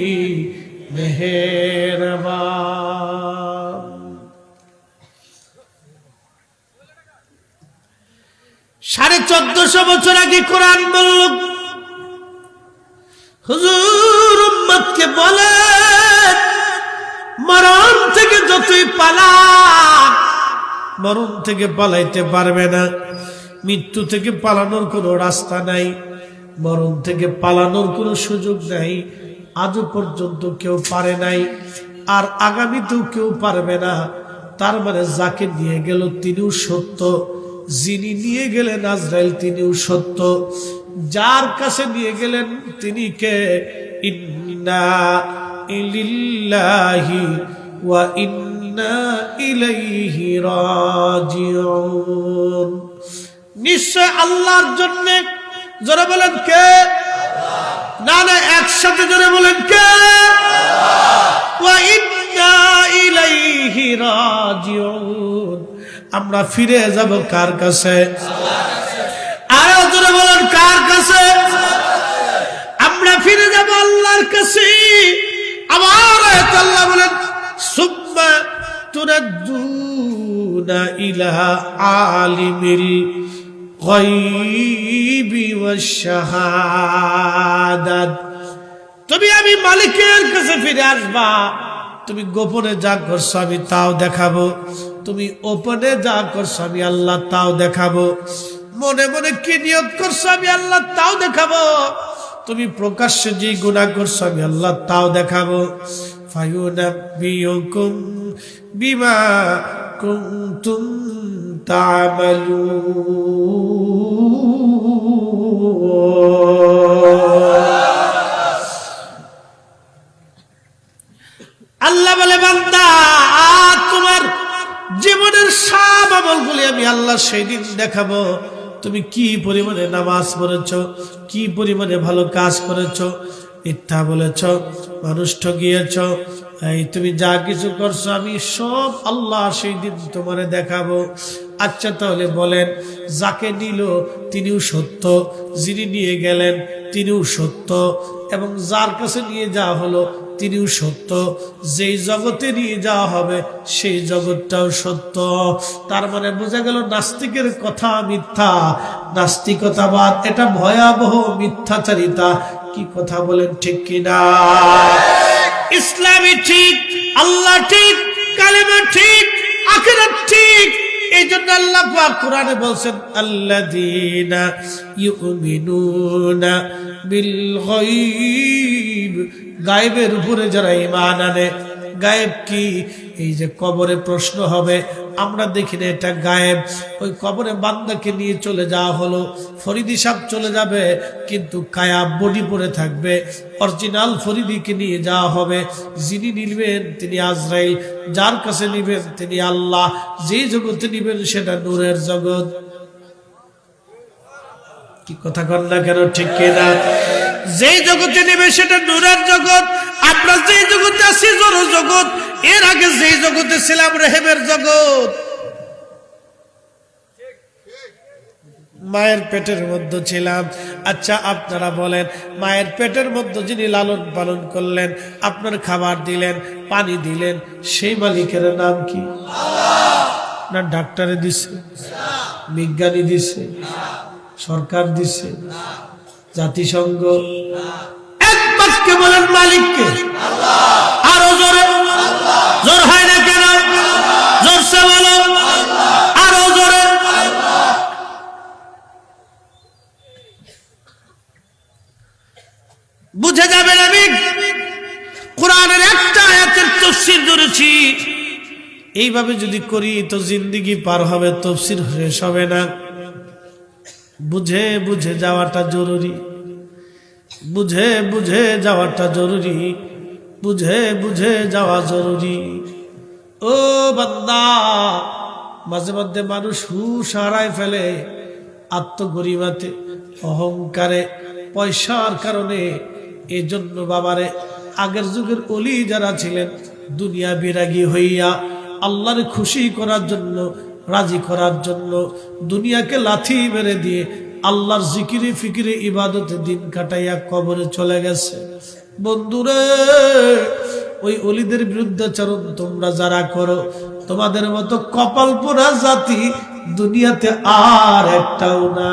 মেহেরবান। 1450 বছর আগে কোরআন বলল, হুজুর উম্মতকে বলেন, মরণ থেকে যতই পালান মরণ থেকে পালাইতে পারবে না। মৃত্যু থেকে পালানোর কোনো রাস্তা নাই, মরণ থেকে পালানোর কোনো সুযোগ নাই। আজও পর্যন্ত কেউ পারে নাই, আর আগামীতেও কেউ পারবে না। তার মানে যাকে নিয়ে গেল তিনিও সত্য, যিনি নিয়ে গেলেন আজরাইল তিনিও সত্য, যার কাছে নিয়ে গেলেন তিনি কে? ইন্না লিল্লাহি ওয়া ইন্না ইলাইহি রাজিউন। নিশ্চয় আল্লাহর জন্য। জোরে বলেন কে? না না, একসাথে জোরে বলেন কে? ওয়া ইন্না ইলাইহি রাজিউন। আমরা ফিরে যাব কার কাছে? আরো জোরে বলেন, কার কাছে? আমরা ফিরে যাব আল্লাহর কাছে। আবার আল্লাহ বলেন, সুম্মা তুরাদ্দুন ইলা আলিমিল গায়বি ওয়াশ শাহাদাত। তুমি আমি মালিকের কাছে ফিরে আসবা। তুমি গোপনে যা করছো আমি তাও দেখাবো, তুমি ওপেনে যা করছো আমি আল্লাহ তাও দেখাবো, মনে মনে কি নিয়ত করছো আমি আল্লাহ তাও দেখাবো, তুমি প্রকাশ্যে যে গুনাহ করছো আমি আল্লাহ তাও দেখাবো। ফায়ুনাব্বিউকুম বিমা কুনতুম তা'মালুন। আল্লাহ বলে, বান্দা তোমার জীবনের সব আমলগুলি আমি আল্লাহ সেই দিন দেখাবো। তুমি কি পরিমাণে নামাজ পড়েছো, কি পরিমাণে ভালো কাজ করেছো, মিথ্যা বলেছো, মানুষ ঠকিয়েছো, এই তুমি যা কিছু করছো আমি সব আল্লাহ সেই দিন তোমারে দেখাবো। আচ্ছা তাহলে বলেন, যাকে নিল তিনিও সত্য, যিনি নিয়ে গেলেন তিনিও সত্য, এবং যার কাছে নিয়ে যাওয়া হলো তিনিও সত্য, যেই জগতে নিয়ে যাওয়া হবে সেই জগৎটাও সত্য। তার মানে বোঝা গেল নাস্তিকের কথা মিথ্যা, নাস্তিকতাবাদ এটা ভয়াবহ মিথ্যাচারিতা। কি কথা বলেন, ঠিক কিনা? ইসলামই ঠিক, আল্লাহ ঠিক, কালেমা ঠিক, আখিরাত ঠিক। এই জন্য আল্লাহ পাক কোরআনে বলছেন, আল্লাযীনা ইউমিনুনা বিল গায়ব, গায়েবের উপরে যারা ঈমান আনে। গায়েব কি? এই যে কবরে প্রশ্ন হবে, আমরা দেখি না এটা গায়েব। ওই কবরে বান্দাকে নিয়ে চলে যাওয়া হলো, ফরিদি সাহেব চলে যাবে কিন্তু কায়া বডি পরে থাকবে, অরিজিনাল ফরিদিকে নিয়ে যাওয়া হবে। যিনি নিবেন তিনি আজরাইল, যার কাছে নিবেন তিনি আল্লাহ, যে জগতে নিবেন সেটা নূরের জগৎ। কি কথা কর না কেন, ঠিক কিনা? যে জগতে নেবে সেটা নূরের জগৎ। আমরা যে জগতে আছি জড় জগৎ, এর আগে যে জগতে ছিলাম রেহেমের জগৎ। মায়ের পেটের মধ্যে ছিলাম। আচ্ছা আপনারা বলেন, মায়ের পেটের মধ্যে যিনি লালন পালন করলেন, আপনার খাবার দিলেন, পানি দিলেন, সেই মালিকের নাম কি? না ডাক্তারে দিছে, বিজ্ঞানী দিছে, সরকার দিছে, জাতিসংঘ? এক বাক্যে বলেন মালিককে। আরো জোরে, জোর হয় না কেন? জোরসে বলো, আরো জোরে। বুঝে যাবেন আমি কোরআনের একটা আয়াতের তাফসীর ধরেছি। এইভাবে যদি করি তো জিন্দেগি পার হবে, তাফসীর শেষ হবে না। বুঝে বুঝে যাওয়াটা জরুরি, বুঝে বুঝে যাওয়াটা জরুরি, বুঝে বুঝে যাওয়া জরুরি। ও বান্দা, মাঝে মধ্যে মানুষ হুঁশ হারায় ফেলে আত্মগরিমাতে, অহংকারে, পয়সার কারণে। এই জন্য বাবারে, আগের যুগের ওলি যারা ছিলেন, দুনিয়া বিরাগী হইয়া আল্লাহর খুশি করার জন্য, রাজি করার জন্য দুনিয়াকে লাথি মেরে দিয়ে আল্লাহর জিকিরে ফিকিরে ইবাদতে দিন কাটাইয়া কবরে চলে গেছে। বন্ধুরে, ওই অলিদের বিরুদ্ধাচরণ তোমরা যারা করো, তোমাদের মতো কপাল পোড়া জাতি দুনিয়াতে আর একটাও না।